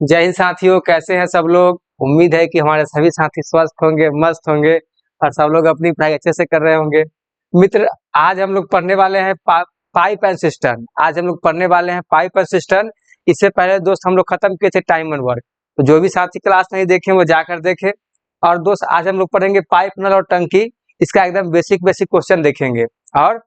जय हिंद साथियों, कैसे हैं सब लोग। उम्मीद है कि हमारे सभी साथी स्वस्थ होंगे, मस्त होंगे और सब लोग अपनी पढ़ाई अच्छे से कर रहे होंगे। मित्र, आज हम लोग पढ़ने वाले हैं पाइप एंड सिस्टम। आज हम लोग पढ़ने वाले हैं पाइप एंड सिस्टम। इससे पहले दोस्त हम लोग खत्म किए थे टाइम एंड वर्क, तो जो भी साथी क्लास नहीं देखे वो जाकर देखे। और दोस्त आज हम लोग पढ़ेंगे पाइप, नल और टंकी। इसका एकदम बेसिक बेसिक क्वेश्चन देखेंगे और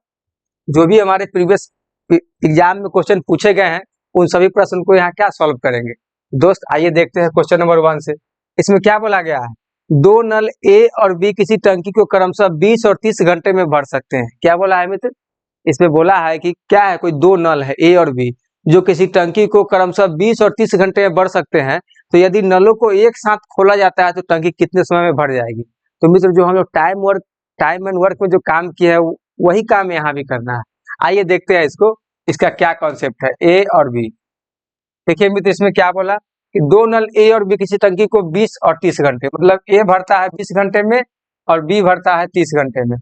जो भी हमारे प्रीवियस एग्जाम में क्वेश्चन पूछे गए हैं उन सभी प्रश्न को यहाँ क्या सॉल्व करेंगे। दोस्त आइए देखते हैं क्वेश्चन नंबर 1 से। इसमें क्या बोला गया है, दो नल ए और बी किसी टंकी को क्रमशः 20 और 30 घंटे में भर सकते हैं। क्या बोला है मित्र, इसमें बोला है कि क्या है, कोई दो नल है ए और बी जो किसी टंकी को क्रमशः 20 और 30 घंटे में भर सकते हैं, तो यदि नलों को एक साथ खोला जाता है तो टंकी कितने समय में भर जाएगी। तो मित्र, जो हम लोग टाइम एंड वर्क में जो काम किया है वही काम यहाँ भी करना है। आइए देखते हैं इसको, इसका क्या कॉन्सेप्ट है ए और बी। देखिए मित्र, इसमें क्या बोला कि दो नल ए और बी किसी टंकी को 20 और 30 घंटे, मतलब ए भरता है 20 घंटे में और बी भरता है 30 घंटे में।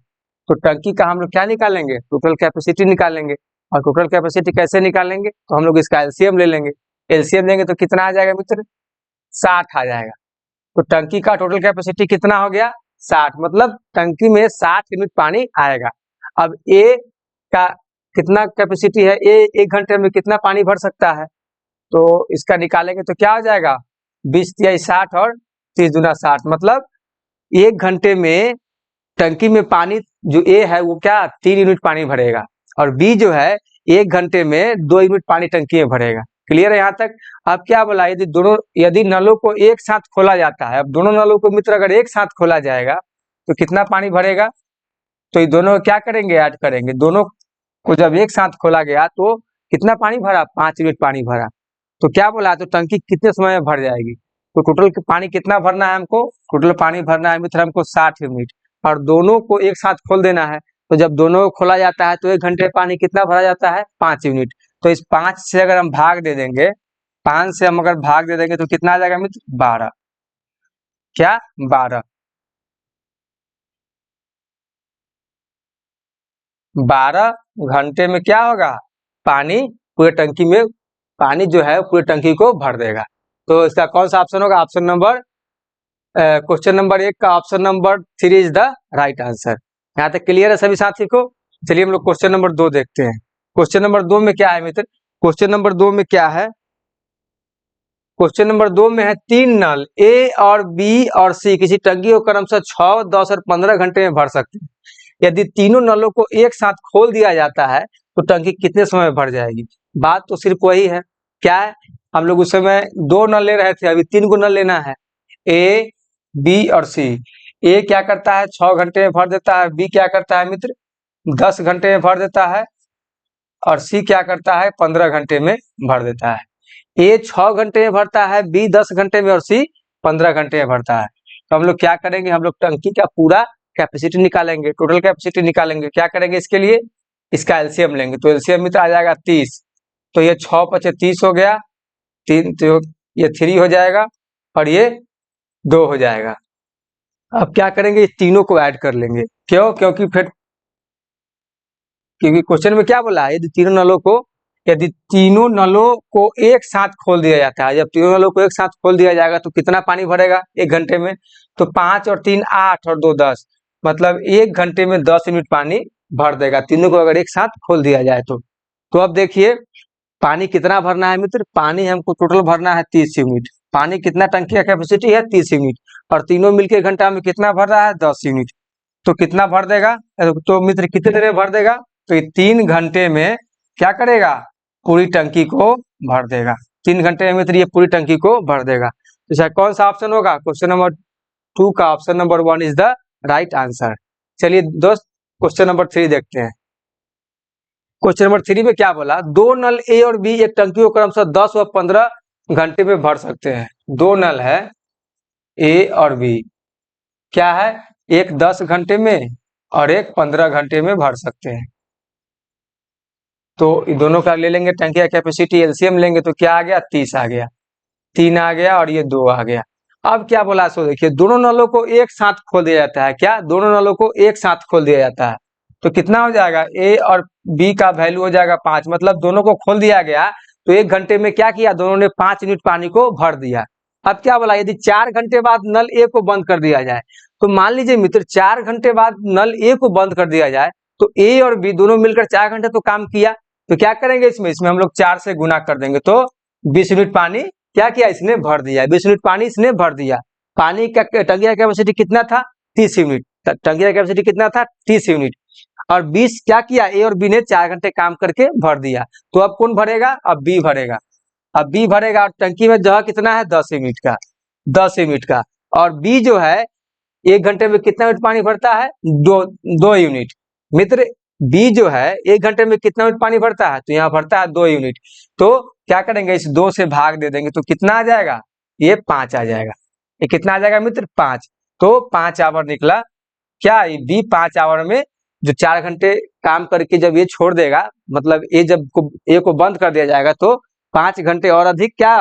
तो टंकी का हम लोग क्या निकालेंगे, टोटल कैपेसिटी निकालेंगे। और टोटल कैपेसिटी कैसे निकालेंगे, तो हम लोग इसका एलसीएम ले लेंगे। एलसीएम लेंगे तो कितना आ जाएगा मित्र, 60 आ जाएगा। तो टंकी का टोटल कैपेसिटी कितना हो गया, 60। मतलब टंकी में 60 यूनिट पानी आएगा। अब ए का कितना कैपेसिटी है, ए 1 घंटे में कितना पानी भर सकता है, तो इसका निकालेंगे तो क्या हो जाएगा, 20 तिहाई 60 और 30 दूना 60। मतलब 1 घंटे में टंकी में पानी जो ए है वो क्या 3 यूनिट पानी भरेगा, और बी जो है 1 घंटे में 2 यूनिट पानी टंकी में भरेगा। क्लियर है यहाँ तक। अब क्या बोला, यदि नलों को एक साथ खोला जाता है, अब दोनों नलों को मित्र अगर एक साथ खोला जाएगा तो कितना पानी भरेगा, तो ये दोनों क्या करेंगे, ऐड करेंगे। दोनों को जब एक साथ खोला गया तो कितना पानी भरा, 5 यूनिट पानी भरा। तो क्या बोला, तो टंकी कितने समय में भर जाएगी। तो टोटल पानी कितना भरना है हमको, टोटल पानी भरना है मित्र हमको 60 यूनिट, और दोनों को एक साथ खोल देना है। तो जब दोनों को खोला जाता है तो 1 घंटे पानी कितना भरा जाता है, 5 यूनिट। तो इस 5 से अगर हम भाग दे देंगे, 5 से हम अगर भाग दे देंगे तो कितना आ जाएगा मित्र, 12। क्या 12 घंटे में क्या होगा, पानी पूरे टंकी में, पानी जो है पूरे टंकी को भर देगा। तो इसका कौन सा ऑप्शन होगा, ऑप्शन नंबर क्वेश्चन नंबर 1 का option number 3 is the right answer. यहाँ तक क्लियर है सभी साथी को। चलिए हम लोग क्वेश्चन नंबर 2 देखते हैं। क्वेश्चन नंबर 2 में क्या है मित्र, क्वेश्चन नंबर 2 में क्या है, क्वेश्चन नंबर 2 में है 3 नल ए और बी और सी किसी टंकी को क्रमशः 6, 10 और 15 घंटे में भर सकते हैं। यदि तीनों नलों को एक साथ खोल दिया जाता है तो टंकी कितने समय में भर जाएगी। बात तो सिर्फ वही है, क्या है, हम लोग उस समय 2 नल ले रहे थे, अभी 3 को नल लेना है, ए बी और सी। ए क्या करता है 6 घंटे में भर देता है, बी क्या करता है मित्र 10 घंटे में भर देता है, और सी क्या करता है 15 घंटे में भर देता है। ए 6 घंटे में भरता है, बी 10 घंटे में और सी 15 घंटे में भरता है। तो हम लोग क्या करेंगे, हम लोग टंकी का पूरा कैपेसिटी निकालेंगे, टोटल कैपेसिटी निकालेंगे। क्या करेंगे इसके लिए, इसका एलसीएम लेंगे। तो एलसीएम मित्र आ जाएगा 30। तो ये 6 × 30 हो गया, 3 तो ये 3 हो जाएगा और ये 2 हो जाएगा। अब क्या करेंगे, इस तीनों को ऐड कर लेंगे। क्यों, क्योंकि क्वेश्चन में क्या बोला है, यदि तीनों नलों को एक साथ खोल दिया जाता है, जब तीनों नलों को एक साथ खोल दिया जाएगा तो कितना पानी भरेगा 1 घंटे में, तो 5 और 3 8 और 2 10, मतलब 1 घंटे में 10 यूनिट पानी भर देगा, तीनों को अगर एक साथ खोल दिया जाए तो। तो अब देखिए पानी कितना भरना है मित्र, पानी हमको टोटल भरना है 30 यूनिट। पानी कितना टंकी का कैपेसिटी है 30 यूनिट, और तीनों मिलकर घंटा में कितना भर रहा है 10 यूनिट। तो कितना भर देगा, तो मित्र कितने देर में भर देगा, तो ये 3 घंटे में क्या करेगा, पूरी टंकी को भर देगा। 3 घंटे में मित्र ये पूरी टंकी को भर देगा। तो इसका कौन सा ऑप्शन होगा, क्वेश्चन नंबर 2 का option number 1 is the right answer. चलिए दोस्त क्वेश्चन नंबर 3 देखते हैं। क्वेश्चन नंबर 3 में क्या बोला, दो नल ए और बी एक टंकी को क्रमशः 10 व 15 घंटे में भर सकते हैं। दो नल है ए और बी, क्या है, एक 10 घंटे में और एक 15 घंटे में भर सकते हैं। तो दोनों का ले लेंगे टंकी का कैपेसिटी, एलसीएम लेंगे तो क्या आ गया 30 आ गया, 3 आ गया और ये 2 आ गया। अब क्या बोला, सो देखिए दोनों नलों को एक साथ खोल दिया जाता है। क्या, दोनों नलों को एक साथ खोल दिया जाता है तो कितना हो जाएगा, ए और बी का वैल्यू हो जाएगा 5, मतलब दोनों को खोल दिया गया तो 1 घंटे में क्या किया, दोनों ने 5 यूनिट पानी को भर दिया। अब क्या बोला, यदि 4 घंटे बाद नल ए को बंद कर दिया जाए, तो मान लीजिए मित्र 4 घंटे बाद नल ए को बंद कर दिया जाए, तो ए और बी दोनों मिलकर 4 घंटे तो काम किया, तो क्या करेंगे इसमें हम लोग 4 से गुना कर देंगे, तो 20 यूनिट पानी क्या किया, इसने भर दिया, 20 यूनिट पानी इसने भर दिया। पानी का टंकी का कैपेसिटी कितना था, 30 यूनिट, टंकी का कैपेसिटी कितना था, 30 यूनिट, और 20 क्या किया, ए और बी ने 4 घंटे काम करके भर दिया। तो अब कौन भरेगा, अब बी भरेगा, अब बी भरेगा, और टंकी में जगह कितना है, 10 यूनिट का, 10 यूनिट का, और बी जो है 1 घंटे में कितना यूनिट पानी भरता है, 2 यूनिट। मित्र बी जो है 1 घंटे में कितना यूनिट पानी भरता है, तो यहाँ भरता है 2 यूनिट। तो क्या करेंगे, इस 2 से भाग दे देंगे, तो कितना आ जाएगा, ये 5 आ जाएगा। ये कितना आ जाएगा मित्र, 5। तो 5 आवर निकला, क्या ये बी 5 आवर में जो 4 घंटे काम करके जब ये छोड़ देगा, मतलब ए जब ए को बंद कर दिया जाएगा, तो 5 घंटे और अधिक क्या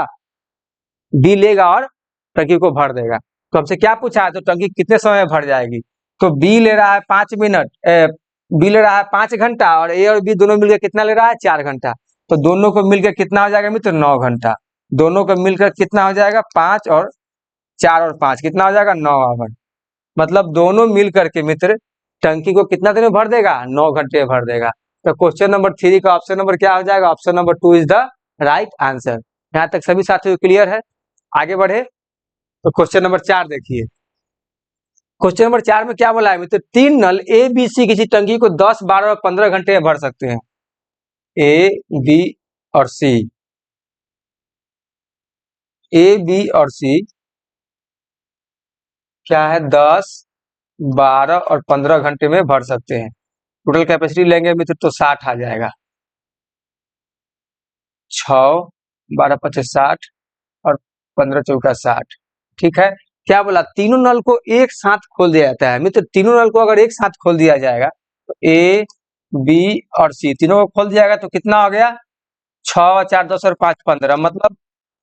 बी लेगा और टंकी को भर देगा। तो हमसे क्या पूछा है, तो टंकी कितने समय में भर जाएगी, तो बी ले रहा है 5 मिनट, बी ले रहा है 5 घंटा, और ए और बी दोनों मिलकर कितना ले रहा है, 4 घंटा। तो दोनों को मिलकर कितना हो जाएगा मित्र, 9 घंटा। दोनों को मिलकर कितना हो जाएगा, 5 और 4 और 5 कितना हो जाएगा, 9 आवर। मतलब दोनों मिल करके मित्र टंकी को कितना देर में भर देगा, 9 घंटे में भर देगा। तो क्वेश्चन नंबर 3 का ऑप्शन नंबर क्या हो जाएगा, option number 2 is the right answer. यहाँ तक सभी साथियों को क्लियर है, आगे बढ़े तो क्वेश्चन नंबर 4 देखिए। क्वेश्चन नंबर 4 में क्या बोला है मित्र, 3 नल ए बी सी किसी टंकी को 10, 12 और 15 घंटे में भर सकते हैं। ए बी और सी, ए बी और सी क्या है, 10, 12 और 15 घंटे में भर सकते हैं। टोटल कैपेसिटी लेंगे मित्र तो 60 आ जाएगा, 6, 12 25 60 और 15 चौका 60। ठीक है, क्या बोला, तीनों नल को एक साथ खोल दिया जाता है। मित्र तीनों नल को अगर एक साथ खोल दिया जाएगा, तो ए बी और सी तीनों को खोल दिया जाएगा, तो कितना हो गया, 6, 4, 10 और 5 15, मतलब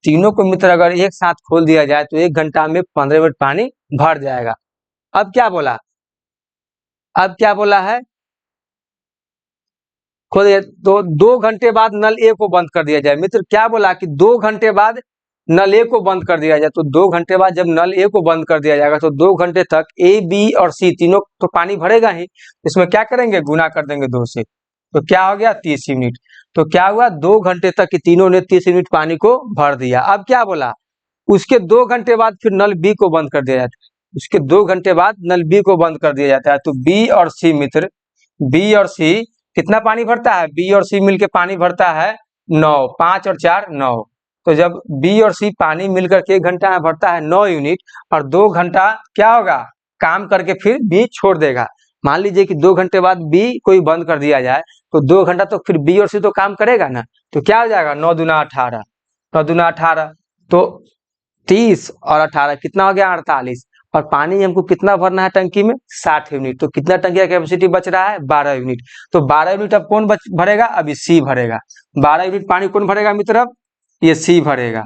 तीनों को मित्र अगर एक साथ खोल दिया जाए तो 1 घंटा में 15 मिनट पानी भर जाएगा। अब क्या बोला, अब क्या बोला है, खोल दिया तो 2 घंटे बाद नल ए को बंद कर दिया जाए। मित्र क्या बोला कि 2 घंटे बाद नल ए को बंद कर दिया जाए, तो 2 घंटे बाद जब नल ए को बंद कर दिया जाएगा, तो 2 घंटे तक ए बी और सी तीनों तो पानी भरेगा ही, इसमें क्या करेंगे, गुना कर देंगे 2 से, तो क्या हो गया, 30 यूनिट। तो क्या हुआ, 2 घंटे तक तीनों ने 30 यूनिट पानी को भर दिया। अब क्या बोला, उसके 2 घंटे बाद फिर नल बी को बंद कर दिया जाता है, उसके 2 घंटे बाद नल बी को बंद कर दिया जाता है। तो बी और सी मित्र, बी और सी कितना पानी भरता है, बी और सी मिलके पानी भरता है 9, 5 और 4 9। तो जब बी और सी पानी मिलकर के 1 घंटा में भरता है 9 यूनिट, और 2 घंटा क्या होगा, काम करके फिर बी छोड़ देगा। मान लीजिए कि 2 घंटे बाद बी को बंद कर दिया जाए, तो 2 घंटा तो फिर बी और सी तो काम करेगा ना, तो क्या हो जाएगा, 9 दूना 18, 9 दूना 18, तो 30 और 18 कितना हो गया, 48। और पानी हमको कितना भरना है टंकी में, 60 यूनिट। तो कितना टंकी का कैपेसिटी बच रहा है, 12 यूनिट। तो 12 यूनिट अब कौन भरेगा, अभी सी भरेगा। 12 यूनिट पानी कौन भरेगा मित्र, अब ये सी भरेगा,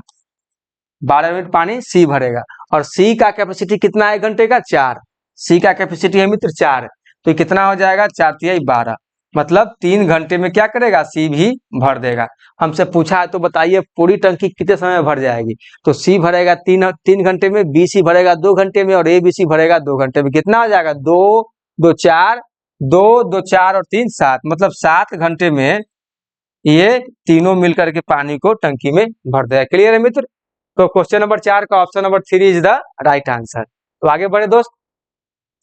12 यूनिट पानी सी भरेगा। और सी का कैपेसिटी कितना है, 1 घंटे का 4, सी का कैपेसिटी है मित्र 4, तो कितना हो जाएगा, 4 तिहाई 12, मतलब 3 घंटे में क्या करेगा, सी भी भर देगा। हमसे पूछा है तो बताइए पूरी टंकी कितने समय में भर जाएगी, तो सी भरेगा 3 घंटे में, बी सी भरेगा 2 घंटे में, और ए बी सी भरेगा 2 घंटे में। कितना हो जाएगा, 2 2 4, 2 2 4 और 3 7, मतलब 7 घंटे में ये तीनों मिलकर के पानी को टंकी में भर देगा। क्लियर है मित्र, तो क्वेश्चन नंबर 4 का option number 3 is the right answer. तो आगे बढ़े दोस्त,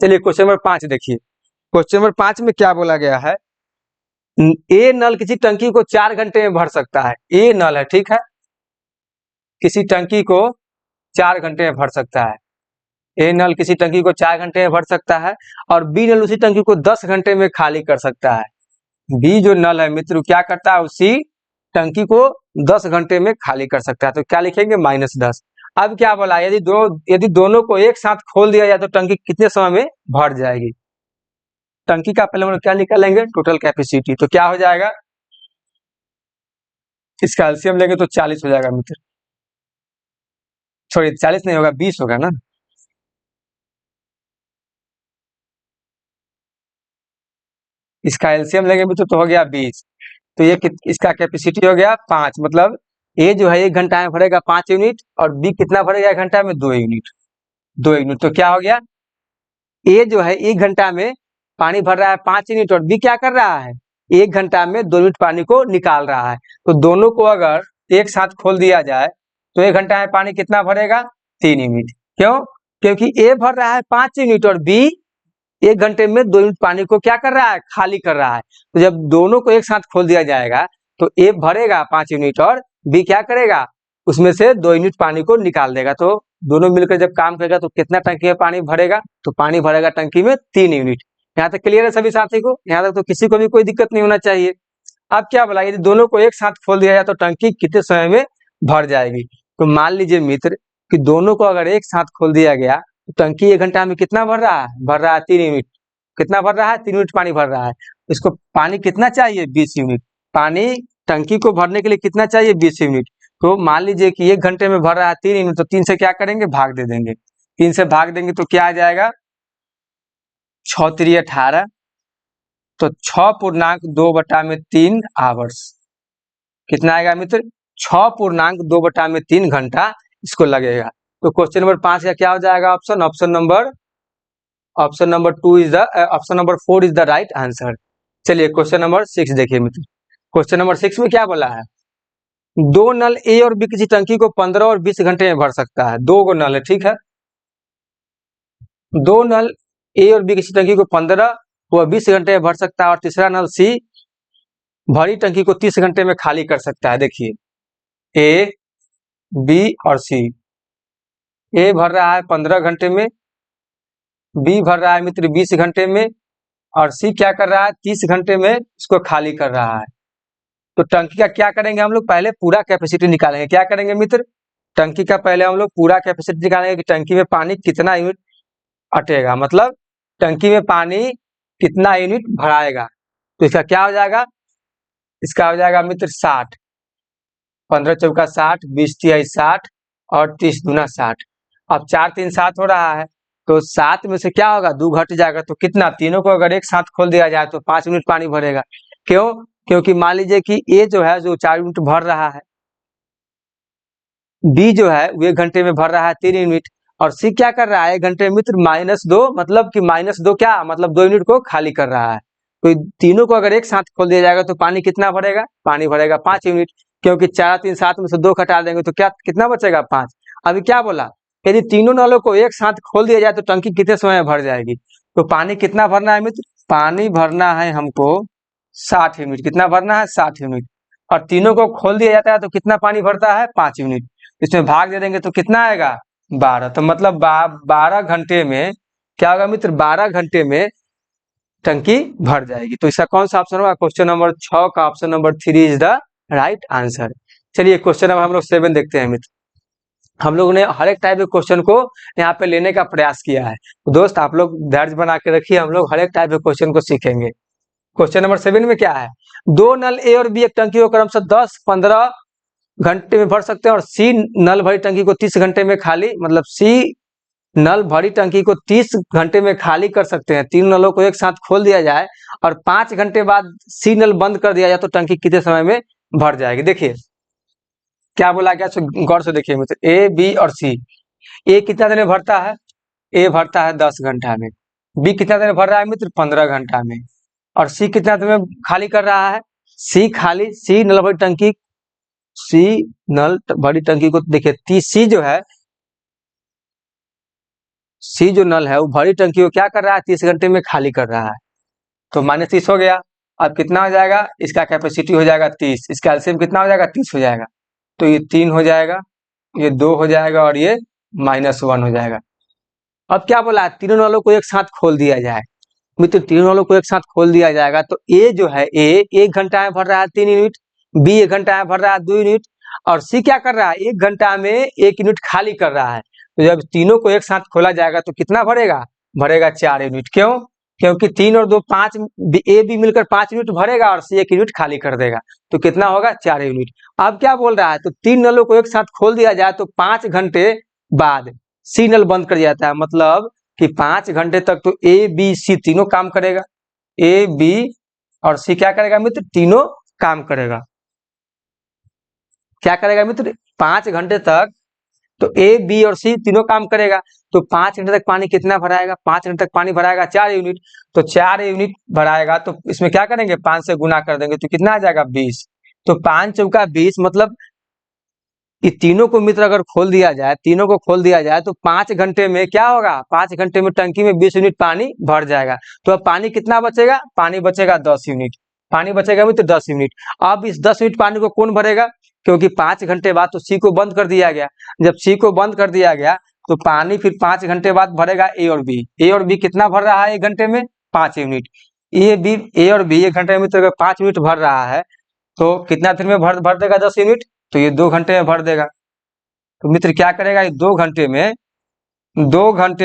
चलिए क्वेश्चन नंबर 5 देखिए। क्वेश्चन नंबर 5 में क्या बोला गया है, ए नल किसी टंकी को 4 घंटे में भर सकता है। ए नल है, ठीक है, किसी टंकी को 4 घंटे में भर सकता है। ए नल किसी टंकी को 4 घंटे में भर सकता है, और बी नल उसी टंकी को 10 घंटे में खाली कर सकता है। बी जो नल है मित्र क्या करता है, उसी टंकी को 10 घंटे में खाली कर सकता है। तो क्या लिखेंगे, -10। अब क्या बोला, यदि दोनों को एक साथ खोल दिया जाए तो टंकी कितने समय में भर जाएगी। टंकी का पहले हम लोग क्या निकालेंगे, टोटल कैपेसिटी। तो क्या हो जाएगा, इसका एलसीएम लेंगे तो 40 हो जाएगा मित्र, सॉरी 40 नहीं होगा, 20 होगा ना। इसका एलसीएम लेंगे मित्र तो हो गया 20। तो ये इसका कैपेसिटी हो गया 5, मतलब ए जो है 1 घंटा में भरेगा 5 यूनिट और बी कितना भरेगा 1 घंटा में 2 यूनिट। 2 यूनिट तो क्या हो गया, ए जो है 1 घंटा में पानी भर रहा है 5 यूनिट और बी क्या कर रहा है 1 घंटा में 2 यूनिट पानी को निकाल रहा है। तो दोनों को अगर एक साथ खोल दिया जाए तो 1 घंटा में पानी कितना भरेगा 3 यूनिट। क्यों? क्योंकि ए भर रहा है 5 यूनिट और बी 1 घंटे में 2 यूनिट पानी को क्या कर रहा है खाली कर रहा है। तो जब दोनों को एक साथ खोल दिया जाएगा तो ए भरेगा 5 यूनिट और बी क्या करेगा उसमें से 2 यूनिट पानी को निकाल देगा। तो दोनों मिलकर जब काम करेगा तो कितना टंकी में पानी भरेगा, तो पानी भरेगा टंकी में 3 यूनिट। यहाँ तक क्लियर है सभी साथी को? यहाँ तक तो किसी को भी कोई दिक्कत नहीं होना चाहिए। अब क्या बोला, यदि दोनों को एक साथ खोल दिया जाए तो टंकी कितने समय में भर जाएगी। तो मान लीजिए मित्र कि दोनों को अगर एक साथ खोल दिया गया तो टंकी 1 घंटा में कितना भर रहा है, भर रहा है 3 यूनिट। कितना भर रहा है 3 यूनिट पानी भर रहा है। इसको पानी कितना चाहिए 20 यूनिट। पानी टंकी को भरने के लिए कितना चाहिए 20 यूनिट। तो मान लीजिए कि 1 घंटे में भर रहा है 3 यूनिट, तो 3 से क्या करेंगे भाग दे देंगे। 3 से भाग देंगे तो क्या आ जाएगा 6 3 18, तो 6.2/3 आवर्स कितना आएगा मित्र 6.2/3 घंटा इसको लगेगा। तो क्वेश्चन नंबर 5 का क्या हो जाएगा option, option number 4 is the right answer. चलिए क्वेश्चन नंबर 6 देखिए मित्र। क्वेश्चन नंबर 6 में क्या बोला है, 2 नल ए और बी किसी टंकी को 15 और 20 घंटे में भर सकता है। 2 नल है, ठीक है। 2 नल ए और बी किसी टंकी को 15 व 20 घंटे में भर सकता है और तीसरा नल सी भरी टंकी को 30 घंटे में खाली कर सकता है। देखिए ए बी और सी, ए भर रहा है 15 घंटे में, बी भर रहा है मित्र 20 घंटे में और सी क्या कर रहा है 30 घंटे में इसको खाली कर रहा है। तो टंकी का क्या करेंगे हम लोग, पहले पूरा कैपेसिटी निकालेंगे। क्या करेंगे मित्र, टंकी का पहले हम लोग पूरा कैपेसिटी निकालेंगे कि टंकी में पानी कितना यूनिट अटेगा, मतलब टंकी में पानी कितना यूनिट भराएगा। तो इसका क्या हो जाएगा, इसका हो जाएगा मित्र 60, 15 चौका 60, 20 तिहाई 60 और 30 दूना 60। अब 4 3 7 हो रहा है, तो 7 में से क्या होगा 2 घट जाएगा, तो कितना, तीनों को अगर एक साथ खोल दिया जाए तो 5 यूनिट पानी भरेगा। क्यों? क्योंकि मान लीजिए कि ए जो है जो 4 यूनिट भर रहा है, बी जो है वो 1 घंटे में भर रहा है 3 यूनिट और सी क्या कर रहा है 1 घंटे में मित्र -2, मतलब कि -2 क्या, मतलब 2 यूनिट को खाली कर रहा है। तो तीनों को अगर एक साथ खोल दिया जाएगा तो पानी कितना भरेगा, पानी भरेगा 5 यूनिट। क्योंकि 4 3 7 में से 2 घटा देंगे तो क्या कितना बचेगा 5। अभी क्या बोला, यदि तीनों नलों को एक साथ खोल दिया जाए तो टंकी कितने समय में भर जाएगी। तो पानी कितना भरना है मित्र, पानी भरना है हमको 60 यूनिट। कितना भरना है 60 यूनिट और तीनों को खोल दिया जाता है तो कितना पानी भरता है 5 यूनिट। इसमें भाग दे देंगे तो कितना आएगा 12। तो मतलब 12 घंटे में क्या होगा मित्र, 12 घंटे में टंकी भर जाएगी। तो इसका कौन सा ऑप्शन होगा, क्वेश्चन नंबर 6 का option number 3 is the right answer. चलिए क्वेश्चन नंबर हम लोग 7 देखते हैं मित्र। हम लोगों ने हर एक टाइप के क्वेश्चन को यहाँ पे लेने का प्रयास किया है। तो दोस्त आप लोग धैर्य बना के रखिए, हम लोग हर एक टाइप के क्वेश्चन को सीखेंगे। क्वेश्चन नंबर 7 में क्या है, 2 नल ए और बी एक टंकी को क्रमशः 10 15 घंटे में भर सकते हैं और सी नल भरी टंकी को 30 घंटे में खाली, मतलब सी नल भरी टंकी को 30 घंटे में खाली कर सकते हैं। 3 नलों को एक साथ खोल दिया जाए और 5 घंटे बाद सी नल बंद कर दिया जाए तो टंकी कितने समय में भर जाएगी। देखिए क्या बोला गया, गौर से देखिए मित्र, ए बी और सी। ए कितना देर में भरता है, ए भरता है 10 घंटा में, बी कितना देर में भर रहा है मित्र 15 घंटा में और सी कितना देर में खाली कर रहा है, सी नल भरी टंकी, सी नल भरी टंकी को देखिए सी जो है, सी जो नल है वो भरी टंकी को क्या कर रहा है 30 घंटे में खाली कर रहा है। तो -30 हो गया। अब कितना हो जाएगा, इसका कैपेसिटी हो जाएगा 30, इसका एलसीएम कितना हो जाएगा 30 हो जाएगा। तो ये 3 हो जाएगा, ये 2 हो जाएगा और ये -1 हो जाएगा। अब क्या बोला, तीनों नलों को एक साथ खोल दिया जाए मित्र, तीनों नलों को एक साथ खोल दिया जाएगा तो ए जो है, ए 1 घंटा में भर रहा है 3 यूनिट, बी 1 घंटा में भर रहा है 2 यूनिट और सी क्या कर रहा है 1 घंटा में 1 यूनिट खाली कर रहा है। तो जब तीनों को एक साथ खोला जाएगा तो कितना भरेगा, भरेगा 4 यूनिट। क्यों? क्योंकि 3 और 2 5, ए बी मिलकर 5 यूनिट भरेगा और सी 1 यूनिट खाली कर देगा। तो कितना होगा 4 यूनिट। अब क्या बोल रहा है, तो 3 नलों को एक साथ खोल दिया जाए तो 5 घंटे बाद सी नल बंद कर जाता है, मतलब कि 5 घंटे तक तो ए बी सी तीनों काम करेगा, ए बी और सी क्या करेगा मित्र, तीनों काम करेगा। क्या करेगा मित्र? 5 घंटे तक तो ए, बी और सी तीनों काम करेगा। तो 5 घंटे तक पानी कितना भराएगा? 5 घंटे तक पानी भराएगा 4 यूनिट। तो 4 यूनिट भराएगा तो इसमें क्या करेंगे? 5 से गुना कर देंगे तो कितना आ जाएगा? 20। तो 5 चौका 20, मतलब ये तीनों को मित्र अगर खोल दिया जाए, तीनों को खोल दिया जाए तो 5 घंटे में क्या होगा? 5 घंटे में टंकी में 20 यूनिट पानी भर जाएगा। तो अब पानी कितना बचेगा? पानी बचेगा 10 यूनिट। पानी बचेगा मित्र 10 यूनिट। अब इस 10 यूनिट पानी को कौन भरेगा? क्योंकि 5 घंटे बाद तो सी को बंद कर दिया गया। जब सी को बंद कर दिया गया तो पानी फिर 5 घंटे बाद भरेगा ए और बी। ए और बी कितना भर रहा है 1 घंटे में? 5 यूनिट। ए और बी 1 घंटे में तो 5 यूनिट भर रहा है तो कितना देर में भर देगा 10 यूनिट? तो ये 2 घंटे में भर देगा। तो मित्र क्या करेगा? ये 2 घंटे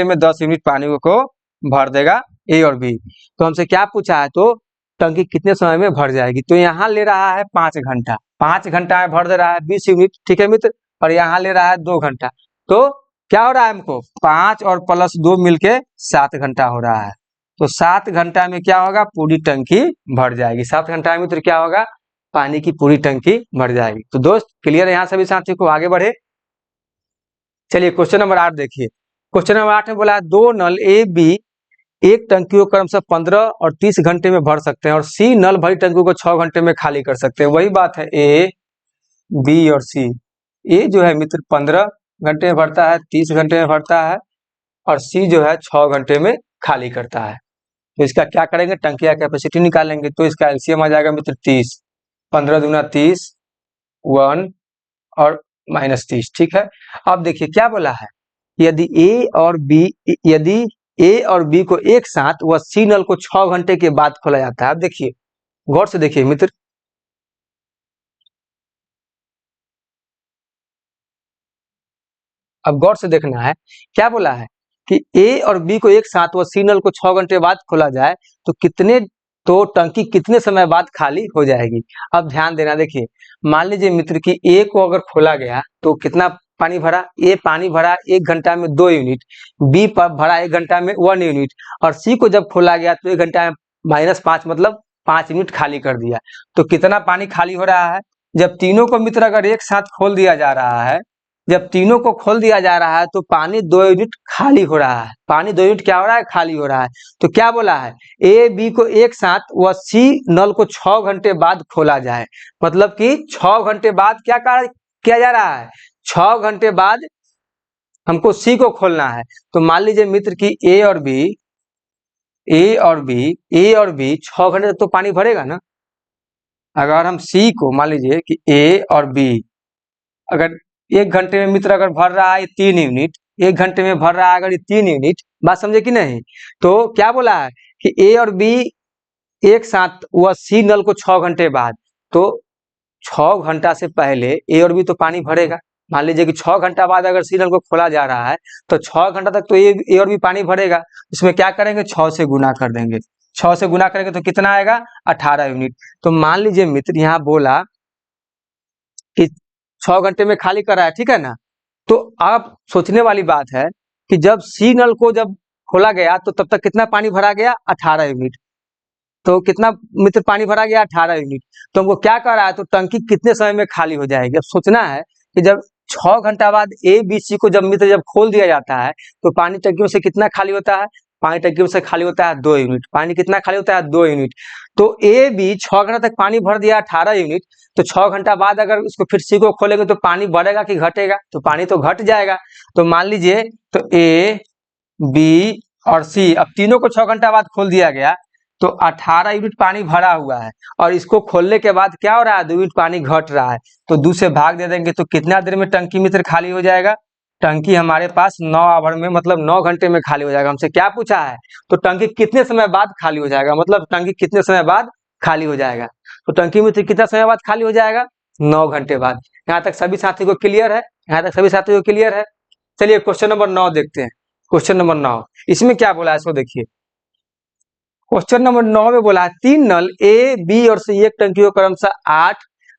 में 10 यूनिट पानी को भर देगा ए और बी। तो हमसे क्या पूछा है? तो टंकी कितने समय में भर जाएगी? तो यहाँ ले रहा है 5 घंटा, 5 घंटा में भर दे रहा है 20 यूनिट, ठीक है मित्र। और यहाँ ले रहा है 2 घंटा। तो क्या हो रहा है हमको? 5 और प्लस 2 मिलके 7 घंटा हो रहा है। तो 7 घंटा में क्या होगा? पूरी टंकी भर जाएगी। 7 घंटा में मित्र क्या होगा? पानी की पूरी टंकी भर जाएगी। तो दोस्त क्लियर है यहाँ सभी साथी को? आगे बढ़े। चलिए क्वेश्चन नंबर 8 देखिए। क्वेश्चन नंबर 8 में बोला है 2 नल ए बी एक टंकी को क्रमशः 15 और 30 घंटे में भर सकते हैं और सी नल भरी टंकी को 6 घंटे में खाली कर सकते हैं। वही बात है, ए, बी और सी। ए जो है मित्र 15 घंटे में भरता है, 30 घंटे में भरता है और सी जो है 6 घंटे में खाली करता है। तो इसका क्या करेंगे? टंकी का कैपेसिटी निकालेंगे। तो इसका एलसीएम आ जाएगा मित्र 30। 15 दूना 30, 1 और -30, ठीक है। अब देखिए क्या बोला है, यदि ए और बी को एक साथ व सी नल को 6 घंटे के बाद खोला जाता है। अब देखिए गौर से देखिए मित्र, अब गौर से देखना है। क्या बोला है कि ए और बी को एक साथ व सी नल को 6 घंटे बाद खोला जाए तो टंकी कितने समय बाद खाली हो जाएगी? अब ध्यान देना, देखिए मान लीजिए मित्र कि ए को अगर खोला गया तो कितना पानी भरा? ए पानी भरा 1 घंटा में 2 यूनिट, बी पर भरा 1 घंटा में 1 यूनिट और सी को जब खोला गया तो 1 घंटा में -5 मतलब 5 यूनिट खाली कर दिया। तो कितना पानी खाली हो रहा है? जब तीनों को मित्र अगर एक साथ खोल दिया जा रहा है, जब तीनों को खोल दिया जा रहा है तो पानी 2 यूनिट खाली हो रहा है। पानी 2 यूनिट क्या हो रहा है? खाली हो रहा है। तो क्या बोला है? ए बी को एक साथ व सी नल को 6 घंटे बाद खोला जाए। मतलब कि 6 घंटे बाद क्या कार्य किया जा रहा है? 6 घंटे बाद हमको सी को खोलना है। तो मान लीजिए मित्र कि ए और बी 6 घंटे तक तो पानी भरेगा ना। अगर हम सी को मान लीजिए कि ए और बी अगर 1 घंटे में मित्र अगर भर रहा है 3 यूनिट, 1 घंटे में भर रहा है अगर ये 3 यूनिट, बात समझे कि नहीं? तो क्या बोला है कि ए और बी एक साथ व सी नल को 6 घंटे बाद, तो 6 घंटा से पहले ए और बी तो पानी भरेगा। मान लीजिए कि 6 घंटा बाद अगर सी नल को खोला जा रहा है तो 6 घंटा तक तो ए और बी पानी भरेगा। इसमें क्या करेंगे? 6 से गुना कर देंगे। 6 से गुना करेंगे तो कितना आएगा? 18 यूनिट। तो मान लीजिए मित्र यहाँ बोला कि 6 घंटे में खाली कर रहा है, ठीक है ना। तो आप सोचने वाली बात है कि जब सी नल को जब खोला गया तो तब तक कितना पानी भरा गया? 18 यूनिट। तो कितना मित्र पानी भरा गया? 18 यूनिट। तो हमको क्या कर रहा है? तो टंकी कितने समय में खाली हो जाएगी? अब सोचना है कि जब 6 घंटा बाद ए बी सी को जब मित्र जब खोल दिया जाता है तो पानी टंकियों से कितना खाली होता है? पानी टंकियों से खाली होता है 2 यूनिट। पानी कितना खाली होता है? 2 यूनिट। तो ए बी 6 घंटा तक पानी भर दिया 18 यूनिट। तो 6 घंटा बाद अगर उसको फिर सी को खोलेंगे तो पानी बढ़ेगा कि घटेगा? तो पानी तो घट जाएगा। तो मान लीजिए तो ए बी और सी अब तीनों को 6 घंटा बाद खोल दिया गया तो 18 यूनिट पानी भरा हुआ है और इसको खोलने के बाद क्या हो रहा है? 2 यूनिट पानी घट रहा है। तो 2 से भाग दे देंगे तो कितना देर में टंकी मित्र खाली हो जाएगा? टंकी हमारे पास 9 आवर में मतलब 9 घंटे में खाली हो जाएगा। हमसे क्या पूछा है? तो टंकी कितने समय बाद खाली हो जाएगा? मतलब टंकी कितने समय बाद खाली हो जाएगा? तो टंकी मित्र कितना समय बाद खाली हो जाएगा? 9 घंटे बाद। यहाँ तक सभी साथी को क्लियर है? यहाँ तक सभी साथी को क्लियर है? चलिए क्वेश्चन नंबर 9 देखते हैं। क्वेश्चन नंबर 9 इसमें क्या बोला है इसको देखिए। क्वेश्चन नंबर 9 में बोला है 3 नल ए बी और सी एक टंकी को क्रमशः 8,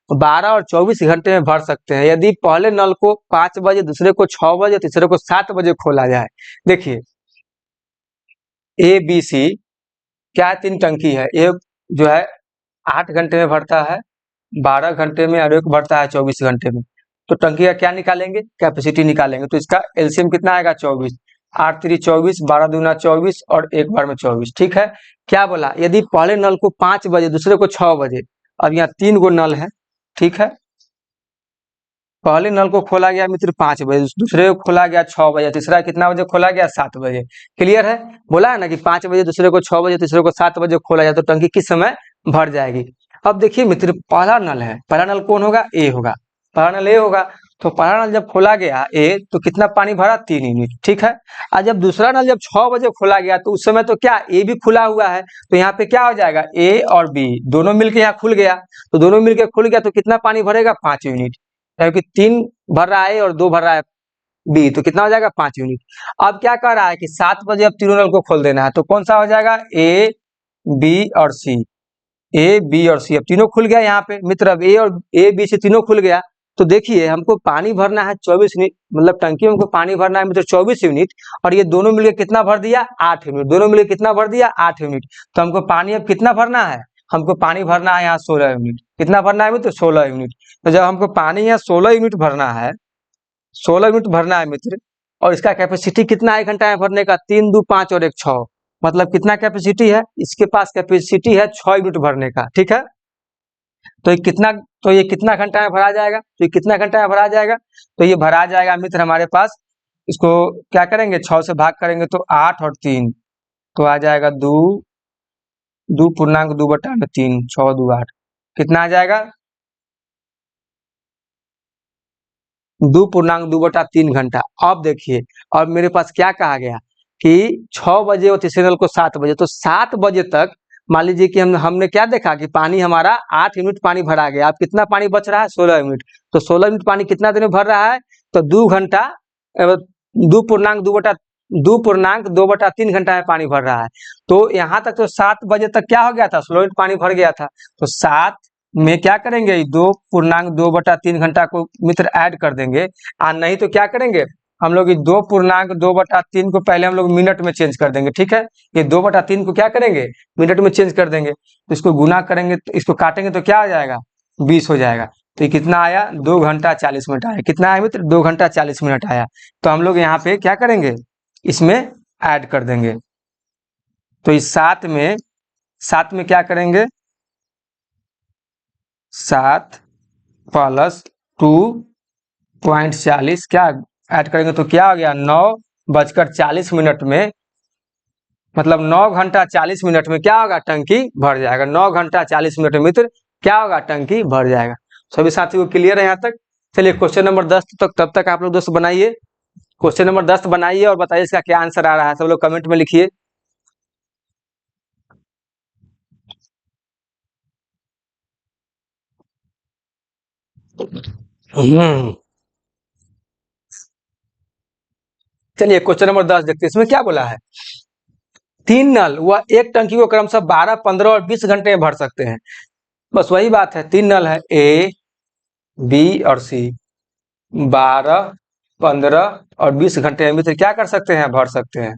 12 और 24 घंटे में भर सकते हैं। यदि पहले नल को 5 बजे, दूसरे को 6 बजे, तीसरे को 7 बजे खोला जाए। देखिए ए बी सी क्या 3 टंकी है। एक जो है 8 घंटे में भरता है, 12 घंटे में और एक भरता है 24 घंटे में। तो टंकी का क्या निकालेंगे, कैपेसिटी निकालेंगे। तो इसका एलसीएम कितना आएगा 24, 8 3 24, 12 दूना 24 और एक बार में 24। ठीक है, क्या बोला, यदि पहले नल को 5 बजे दूसरे को 6 बजे, अब यहाँ 3 गो नल है। ठीक है, पहले नल को खोला गया मित्र 5 बजे, दूसरे को खोला गया 6 बजे, तीसरा कितना बजे खोला गया 7 बजे। क्लियर है, बोला है ना कि 5 बजे दूसरे को 6 बजे, तीसरे को 7 बजे खोला जाए तो टंकी किस समय भर जाएगी। अब देखिए मित्र, पहला नल है, पहला नल कौन होगा, ए होगा, पहला नल ए होगा। तो पहला नल जब खोला गया ए, तो कितना पानी भरा, 3 यूनिट। ठीक है, और जब दूसरा नल जब 6 बजे खोला गया तो उस समय तो क्या ए भी खुला हुआ है, तो यहाँ पे क्या हो जाएगा, ए और बी दोनों मिलके यहाँ खुल गया। तो दोनों मिलके खुल गया तो कितना पानी भरेगा, 5 यूनिट, क्योंकि 3 भर रहा है और 2 भर रहा है बी, तो कितना हो जाएगा, 5 यूनिट। अब क्या कर रहा है कि 7 बजे अब तीनों नल को खोल देना है, तो कौन सा हो जाएगा, ए बी और सी, ए बी और सी, अब तीनों खुल गया यहाँ पे मित्र। अब ए बी से तीनों खुल गया, तो देखिए हमको पानी भरना है 24 यूनिट, मतलब टंकी में हमको पानी भरना है मित्र 24 यूनिट, और ये दोनों मिलकर कितना भर दिया, 8 यूनिट, दोनों मिलकर कितना भर दिया, 8 यूनिट। तो हमको पानी अब कितना भरना है, हमको पानी भरना है यहाँ 16 यूनिट। कितना भरना है मित्र, 16 यूनिट। तो जब हमको पानी यहाँ 16 यूनिट भरना है, 16 यूनिट भरना है मित्र, और इसका कैपेसिटी कितना है घंटा में भरने का, 3 2 5 और 1 6, मतलब कितना कैपेसिटी है, इसके पास कैपेसिटी है 6 यूनिट भरने का। ठीक है, तो ये कितना घंटा में भरा जाएगा, तो ये कितना घंटा में भरा जाएगा, तो ये भरा जाएगा मित्र हमारे पास, इसको क्या करेंगे, 6 से भाग करेंगे तो 8 और 3, तो आ जाएगा 2.2/3, 6 2 8, कितना आ जाएगा, 2.2/3 घंटा। अब देखिए, और मेरे पास क्या कहा गया कि 6 बजे और तीसरे नल को 7 बजे, तो 7 बजे तक मान लीजिए कि हमने क्या देखा कि पानी हमारा 8 यूनिट पानी भरा गया। अब कितना पानी बच रहा है, 16 यूनिट। तो 16 यूनिट पानी कितना देर में भर रहा है, तो 2 घंटा 2.2/3 घंटा में पानी भर रहा है। तो यहाँ तक तो 7 बजे तक क्या हो गया था, 16 यूनिट पानी भर गया था। तो 7 में क्या करेंगे, 2.2/3 घंटा को मित्र ऐड कर देंगे, और नहीं तो क्या करेंगे हम लोग, 2.2/3 को पहले हम लोग मिनट में चेंज कर देंगे। ठीक है, ये 2/3 को क्या करेंगे, मिनट में चेंज कर देंगे। तो इसको गुना करेंगे, तो इसको काटेंगे तो क्या हो जाएगा, 20 हो जाएगा। तो ये कितना आया, 2 घंटा 40 मिनट आया। कितना आया मित्र, 2 घंटा 40 मिनट आया। तो हम लोग यहाँ पे क्या करेंगे, इसमें ऐड कर देंगे। तो इस 7 में क्या करेंगे, 7 + 2.40 क्या ऐड करेंगे, तो क्या हो गया, 9:40 में, मतलब 9 घंटा 40 मिनट में क्या होगा, टंकी भर जाएगा। 9 घंटा 40 मिनट में मित्र क्या होगा, टंकी भर जाएगा। सभी साथियों को क्लियर है यहाँ तक। चलिए क्वेश्चन नंबर 10 तक, तब तक आप लोग दोस्त बनाइए, क्वेश्चन नंबर 10 बनाइए और बताइए इसका क्या आंसर आ रहा है, सब लोग कमेंट में लिखिए। चलिए क्वेश्चन नंबर 10 देखते हैं, इसमें क्या बोला है, 3 नल वह एक टंकी को क्रमशः 12 15 और 20 घंटे में भर सकते हैं। बस वही बात है, 3 नल है, ए बी और सी, 12 15 और 20 घंटे में मित्र क्या कर सकते हैं, भर सकते हैं।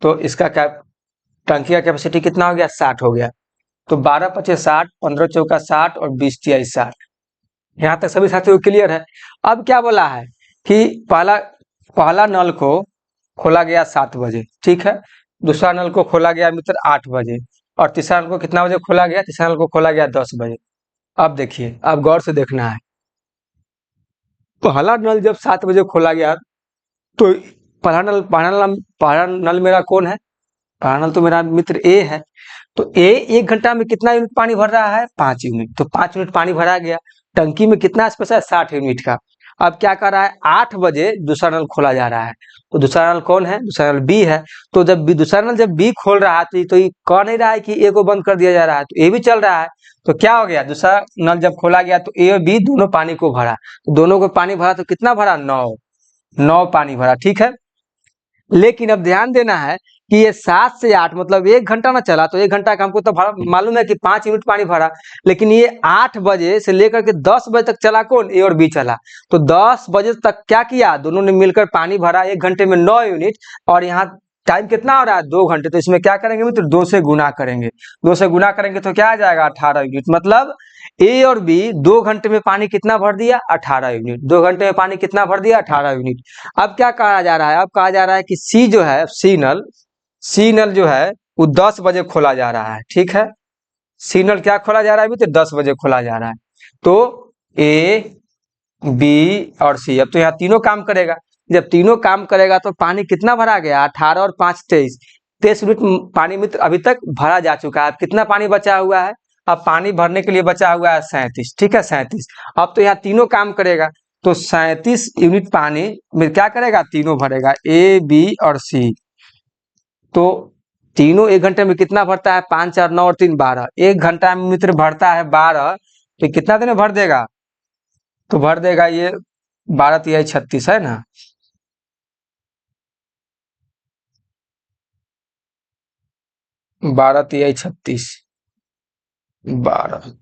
तो इसका टंकी का कैपेसिटी कितना हो गया, 60 हो गया। तो 12 × 5 = 60, 15 × 4 = 60 और 20 × 3 = 60। यहाँ तक सभी साथियों को क्लियर है। अब क्या बोला है कि पहला नल को खोला गया 7 बजे, ठीक है, दूसरा नल को खोला गया मित्र 8 बजे, और तीसरा नल को कितना बजे खोला गया, तीसरा नल को खोला गया 10 बजे। अब देखिए, अब गौर से देखना है, पहला नल जब 7 बजे खोला गया तो पहला नल मेरा कौन है, पहला नल तो मेरा मित्र ए है। तो ए 1 घंटा में कितना यूनिट पानी भर रहा है, 5 यूनिट। तो 5 यूनिट पानी भरा गया, टंकी में कितना स्पेस है, 60 यूनिट का। अब क्या कर रहा है, 8 बजे दूसरा नल खोला जा रहा है। तो दूसरा नल कौन है, दूसरा नल बी है। तो दूसरा नल जब बी खोल रहा है तो ये कह नहीं रहा है कि ए को बंद कर दिया जा रहा है, तो ए भी चल रहा है। तो क्या हो गया, दूसरा नल जब खोला गया तो ए और बी दोनों पानी को भरा, तो दोनों को पानी भरा तो कितना भरा, 9 पानी भरा। ठीक है, लेकिन अब ध्यान देना है कि ये 7 से 8 मतलब 1 घंटा ना चला, तो 1 घंटा का हमको तो मालूम है कि 5 यूनिट पानी भरा, लेकिन ये 8 बजे से लेकर के 10 बजे तक चला कौन, ए और बी चला। तो 10 बजे तक क्या किया, दोनों ने मिलकर पानी भरा 1 घंटे में 9 यूनिट, और यहाँ टाइम कितना हो रहा है, 2 घंटे। तो इसमें क्या करेंगे मित्र, 2 से गुना करेंगे, 2 से गुना करेंगे तो क्या आ जाएगा, 18 यूनिट। मतलब ए और बी 2 घंटे में पानी कितना भर दिया, 18 यूनिट। 2 घंटे में पानी कितना भर दिया, 18 यूनिट। अब क्या कहा जा रहा है, अब कहा जा रहा है कि सी जो है, सी नल जो है वो 10 बजे खोला जा रहा है, ठीक है। सी नल क्या खोला जा रहा है अभी, तो 10 बजे खोला जा रहा है। तो ए बी और सी, अब तो यहाँ तीनों काम करेगा। जब तीनों काम करेगा तो पानी कितना भरा गया, 18 और 5 23, 23 यूनिट पानी मित्र अभी तक भरा जा चुका है। अब कितना पानी बचा हुआ है, अब पानी भरने के लिए बचा हुआ है 37, ठीक है 37। अब तो यहाँ तीनों काम करेगा, तो 37 यूनिट पानी में क्या करेगा, तीनों भरेगा, ए बी और सी। तो तीनों 1 घंटे में कितना भरता है, 5 4 9 और 3 12, 1 घंटा में मित्र भरता है 12, तो कितना दिन में भर देगा, तो भर देगा ये 12 तिहाई 36 है ना। बारह तिहाई 36, 12,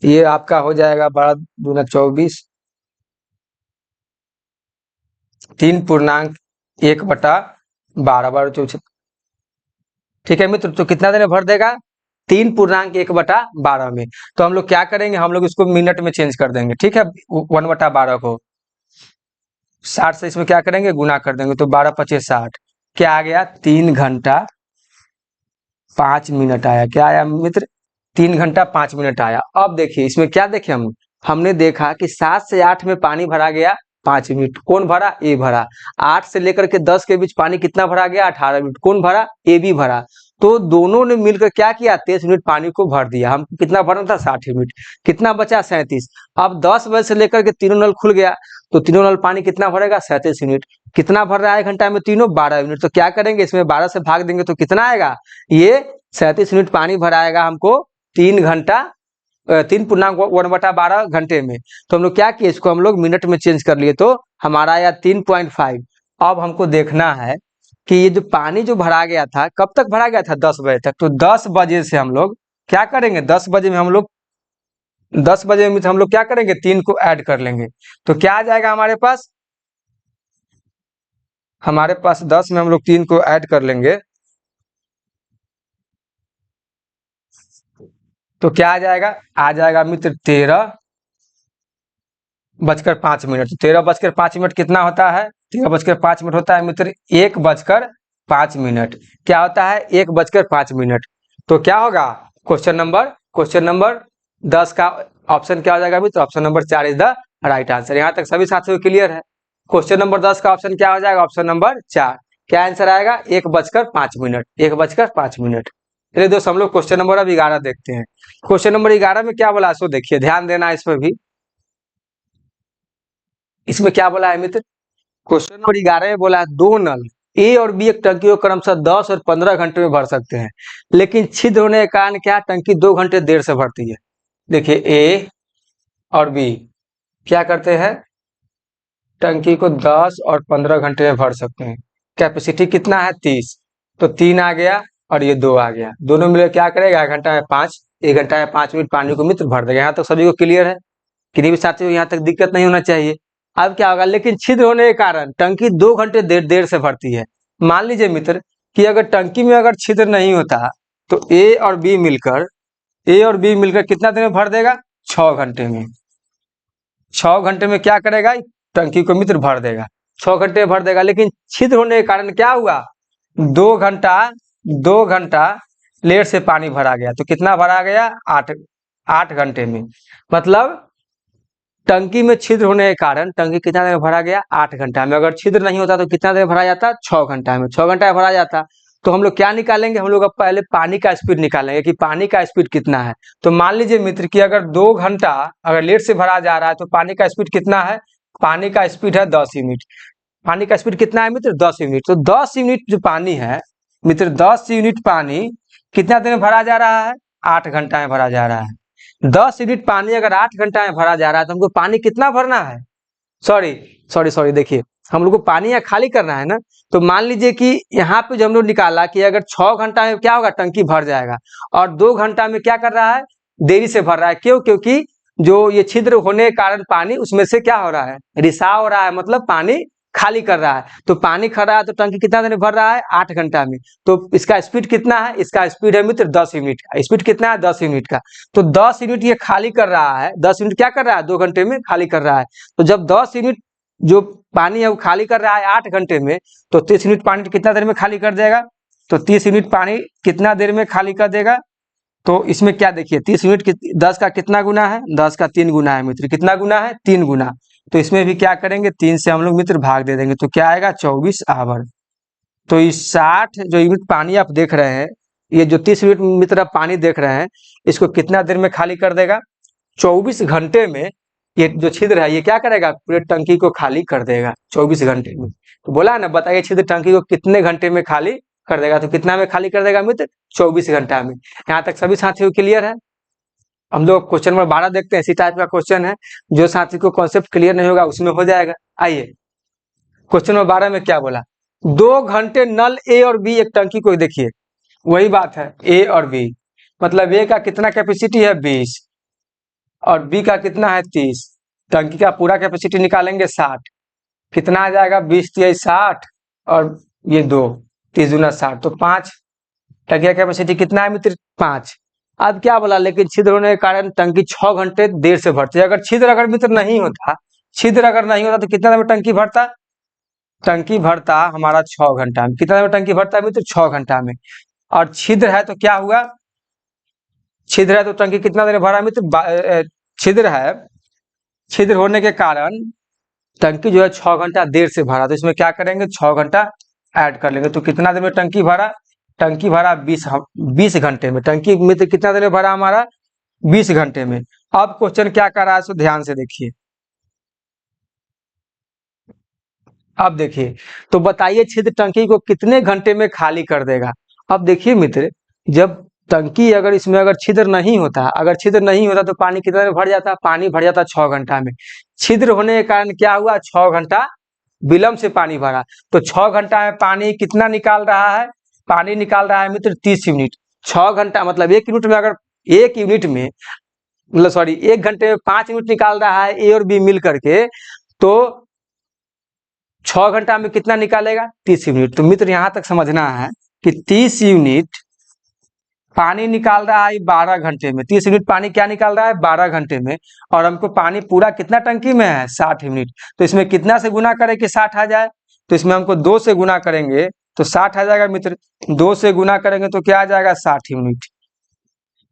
ये आपका हो जाएगा 12 दूना 24, 3.1/12, 12 ठीक है मित्र। तो कितना देर में भर देगा, 3.1/12 में। तो हम लोग क्या करेंगे, हम लोग इसको मिनट में चेंज कर देंगे, ठीक है। 1/12 को 60 से इसमें क्या करेंगे, गुना कर देंगे, तो 12 25 60, क्या आ गया, 3 घंटा 5 मिनट आया। क्या आया मित्र, 3 घंटा 5 मिनट आया। अब देखिए इसमें क्या देखे हमने देखा कि 7 से 8 में पानी भरा गया 5 मिनट, कौन भरा, ए भरा। 8 से लेकर के 10 के बीच पानी कितना भरा गया, 18 मिनट, कौन भरा, ए भी भरा। तो दोनों ने मिलकर क्या किया, 23 मिनट पानी को भर दिया। हमको कितना भरना था, 60 मिनट, कितना बचा, 37। अब 10 बजे से लेकर के तीनों नल खुल गया, तो तीनों नल पानी कितना भरेगा, 37 यूनिट। कितना भर रहा है 1 घंटा में, तीनों 12 यूनिट। तो क्या करेंगे, इसमें 12 से भाग देंगे तो कितना आएगा, ये 37 यूनिट पानी भराएगा हमको 3 घंटा 3.1/12 घंटे में। तो हम लोग क्या किए, इसको हम लोग मिनट में चेंज कर लिए, तो हमारा आया 3.5। अब हमको देखना है कि ये जो पानी जो भरा गया था, कब तक भरा गया था, 10 बजे तक। तो 10 बजे से हम लोग क्या करेंगे, 10 बजे में हम लोग 10 बजे में हम लोग क्या करेंगे, 3 को ऐड कर लेंगे। तो क्या आ जाएगा हमारे पास 10 में हम लोग 3 को ऐड कर लेंगे, तो क्या आ जाएगा मित्र 13:05। 13:05 कितना होता है, 13:05 होता है मित्र 1:05। क्या होता है, 1:05। तो क्या होगा, क्वेश्चन नंबर 10 का ऑप्शन क्या हो जाएगा मित्र, option number 4 is the right answer. यहाँ तक सभी साथियों को क्लियर है। क्वेश्चन नंबर 10 का ऑप्शन क्या हो जाएगा, ऑप्शन नंबर 4। क्या आंसर आएगा, 1:05, 1:05। चलिए दोस्तों, हम लोग क्वेश्चन नंबर अब 11 देखते हैं। क्वेश्चन नंबर 11 में क्या बोला, सो देखिए, ध्यान देना इसमें भी। इसमें क्या बोला है मित्र, क्वेश्चन नंबर 11 में बोला है, दो नल ए और बी एक टंकी को क्रमशः 10 और 15 घंटे में भर सकते हैं, लेकिन छिद्र होने के कारण क्या टंकी 2 घंटे देर से भरती है। देखिए ए और बी क्या करते हैं, टंकी को 10 और 15 घंटे में भर सकते हैं। कैपेसिटी कितना है, 30। तो 3 आ गया और ये 2 आ गया, दोनों मिलकर क्या करेगा, 1 घंटा में 5, 1 घंटा में 5 मिनट पानी को मित्र भर देगा। यहाँ तक सभी को क्लियर है, किसी भी साथी को यहाँ तक दिक्कत नहीं होना चाहिए। अब क्या होगा, लेकिन छिद्र होने के कारण टंकी 2 घंटे देर से भरती है। मान लीजिए मित्र कि अगर टंकी में अगर छिद्र नहीं होता, तो ए और बी मिलकर कितना देर में भर देगा, 6 घंटे में। 6 घंटे में क्या करेगा, टंकी को मित्र भर देगा, 6 घंटे में भर देगा। लेकिन छिद्र होने के कारण क्या हुआ, 2 घंटा लेट से पानी भरा गया। तो कितना भरा गया, 8 घंटे में। मतलब टंकी में छिद्र होने के कारण टंकी कितना देर में भरा गया, 8 घंटा में। अगर छिद्र नहीं होता तो कितना देर भरा जाता, 6 घंटा में। 6 घंटा में भरा जाता। तो हम लोग क्या निकालेंगे, हम लोग अब पहले पानी का स्पीड निकालेंगे कि पानी का स्पीड कितना है। तो मान लीजिए मित्र कि अगर 2 घंटा अगर लेट से भरा जा रहा है, तो पानी का स्पीड कितना है, पानी का स्पीड है 10 यूनिट। पानी का स्पीड कितना है मित्र, 10 यूनिट। तो 10 यूनिट जो पानी है मित्र, 10 यूनिट पानी कितना देर में भरा जा रहा है, 8 घंटा में भरा जा रहा है। 10 यूनिट पानी अगर 8 घंटा में भरा जा रहा है, तो हमको पानी कितना भरना है, सॉरी देखिए, हम लोग को पानी यहाँ खाली करना है ना। तो मान लीजिए कि यहाँ पे जो हम लोग निकाला कि अगर 6 घंटा में क्या होगा, टंकी भर जाएगा, और 2 घंटा में क्या कर रहा है, देरी से भर रहा है। क्यों, क्योंकि जो ये छिद्र होने के कारण पानी उसमें से क्या हो रहा है, रिसाव हो रहा है, मतलब पानी खाली कर रहा है। तो पानी खा रहा है तो टंकी कितना देर में भर रहा है? 8 घंटा में। तो इसका स्पीड कितना है? इसका स्पीड है मित्र 10 यूनिट का। स्पीड कितना है? 10 यूनिट का। तो 10 यूनिट ये खाली कर रहा है। 10 यूनिट क्या कर रहा है? 2 घंटे में खाली कर रहा है। तो जब 10 यूनिट जो पानी है वो खाली कर रहा है 8 घंटे में, तो 30 यूनिट पानी कितना देर में खाली कर देगा? तो 30 यूनिट पानी कितना देर में खाली कर देगा? तो इसमें क्या देखिए, 30 यूनिट 10 का कितना गुना है? 10 का 3 गुना है मित्र। कितना गुना है? 3 गुना। तो इसमें भी क्या करेंगे? 3 से हम लोग मित्र भाग दे देंगे, तो क्या आएगा? 24 आवर। तो इस 60 जो यूनिट पानी आप देख रहे हैं, ये जो 30 यूनिट मित्र आप पानी देख रहे हैं, इसको कितना देर में खाली कर देगा? 24 घंटे में ये जो छिद्र है ये क्या करेगा? पूरे टंकी को खाली कर देगा 24 घंटे में। तो बोला है ना, बताइए छिद्र टंकी को कितने घंटे में खाली कर देगा? तो कितना में खाली कर देगा मित्र? 24 घंटा में। यहाँ तक सभी साथियों को क्लियर है? हम लोग क्वेश्चन नंबर 12 देखते हैं। इसी टाइप का क्वेश्चन है, जो साथी को कॉन्सेप्ट क्लियर नहीं होगा उसमें हो जाएगा। आइए क्वेश्चन नंबर 12 में क्या बोला? 2 घंटे नल ए और बी, एक टंकी को देखिए, वही बात है, ए और बी, मतलब ए का कितना कैपेसिटी है? 20, और बी का कितना है? 30। टंकी का पूरा कैपेसिटी निकालेंगे 60। कितना आ जाएगा? 20 × 60, और ये 2, 30 × 60, तो 5। टंकी का कैपेसिटी कितना है मित्र? 5। अब क्या बोला? लेकिन छिद्र होने के कारण टंकी 6 घंटे देर से भरती है। अगर छिद्र अगर मित्र नहीं होता, छिद्र अगर नहीं होता तो कितना देर में टंकी भरता? टंकी भरता हमारा 6 घंटा में। कितना देर में टंकी भरता है मित्र? 6 घंटा में। और छिद्र है तो क्या हुआ? छिद्र है तो टंकी कितना देर में भरा मित्र? छिद्र है, छिद्र होने के कारण टंकी जो है 6 घंटा देर से भरा। तो इसमें क्या करेंगे? 6 घंटा ऐड कर लेंगे। तो कितना देर में टंकी भरा? टंकी भरा 20 घंटे में। टंकी मित्र कितना देर में भरा हमारा? 20 घंटे में। अब क्वेश्चन क्या कर रहा है, सो ध्यान से देखिए। अब देखिए, तो बताइए छिद्र टंकी को कितने घंटे में खाली कर देगा? अब देखिए मित्र, जब टंकी अगर इसमें अगर छिद्र नहीं होता, अगर छिद्र नहीं होता तो पानी कितना में भर जाता? पानी भर जाता 6 घंटा में। छिद्र होने के कारण क्या हुआ? 6 घंटा विलंब से पानी भरा। तो 6 घंटा में पानी कितना निकाल रहा है? पानी निकाल रहा है मित्र 30 यूनिट। 6 घंटा मतलब 1 यूनिट में, अगर 1 यूनिट में मतलब सॉरी 1 घंटे में 5 यूनिट निकाल रहा है ए और बी मिल करके, तो 6 घंटा में कितना निकालेगा? 30 यूनिट। तो मित्र यहाँ तक समझना है कि 30 यूनिट पानी निकाल रहा है 12 घंटे में। 30 यूनिट पानी क्या निकाल रहा है? 12 घंटे में। और हमको पानी पूरा कितना टंकी में है? 60 यूनिट। तो इसमें कितना से गुना करें कि 60 आ जाए? तो इसमें हमको 2 से गुना करेंगे तो 60 आ जाएगा मित्र। 2 से गुना करेंगे तो क्या आ जाएगा? 60 यूनिट।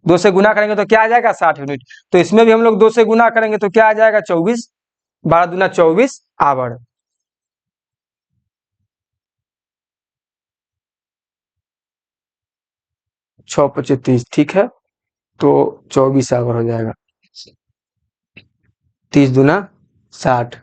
2 से गुना करेंगे तो क्या आ जाएगा? 60 यूनिट। तो इसमें भी हम लोग 2 से गुना करेंगे तो क्या आ जाएगा? 24। 12 दूना 24 आवर। 6×5 = 30, ठीक है। तो 24 आवर हो जाएगा। 30 दूना 60,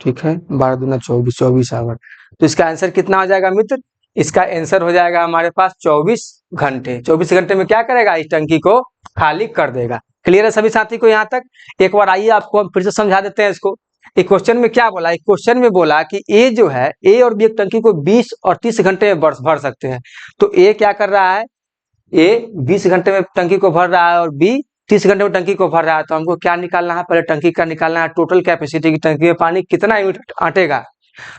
ठीक है। 12 दूना 24, 24 आवर। तो इसका आंसर कितना हो जाएगा मित्र? इसका आंसर हो जाएगा हमारे पास 24 घंटे। 24 घंटे में क्या करेगा? इस टंकी को खाली कर देगा। क्लियर है सभी साथी को यहाँ तक? एक बार आइए आपको हम फिर से समझा देते हैं इसको। एक क्वेश्चन में क्या बोला? एक क्वेश्चन में बोला कि ए जो है, ए और बी एक टंकी को 20 और 30 घंटे में भर सकते हैं। तो ए क्या कर रहा है? ए 20 घंटे में टंकी को भर रहा है और बी 30 घंटे में टंकी को भर रहा है। तो हमको क्या निकालना है? पहले टंकी का निकालना है टोटल कैपेसिटी की, टंकी में पानी कितना यूनिट अटेगा।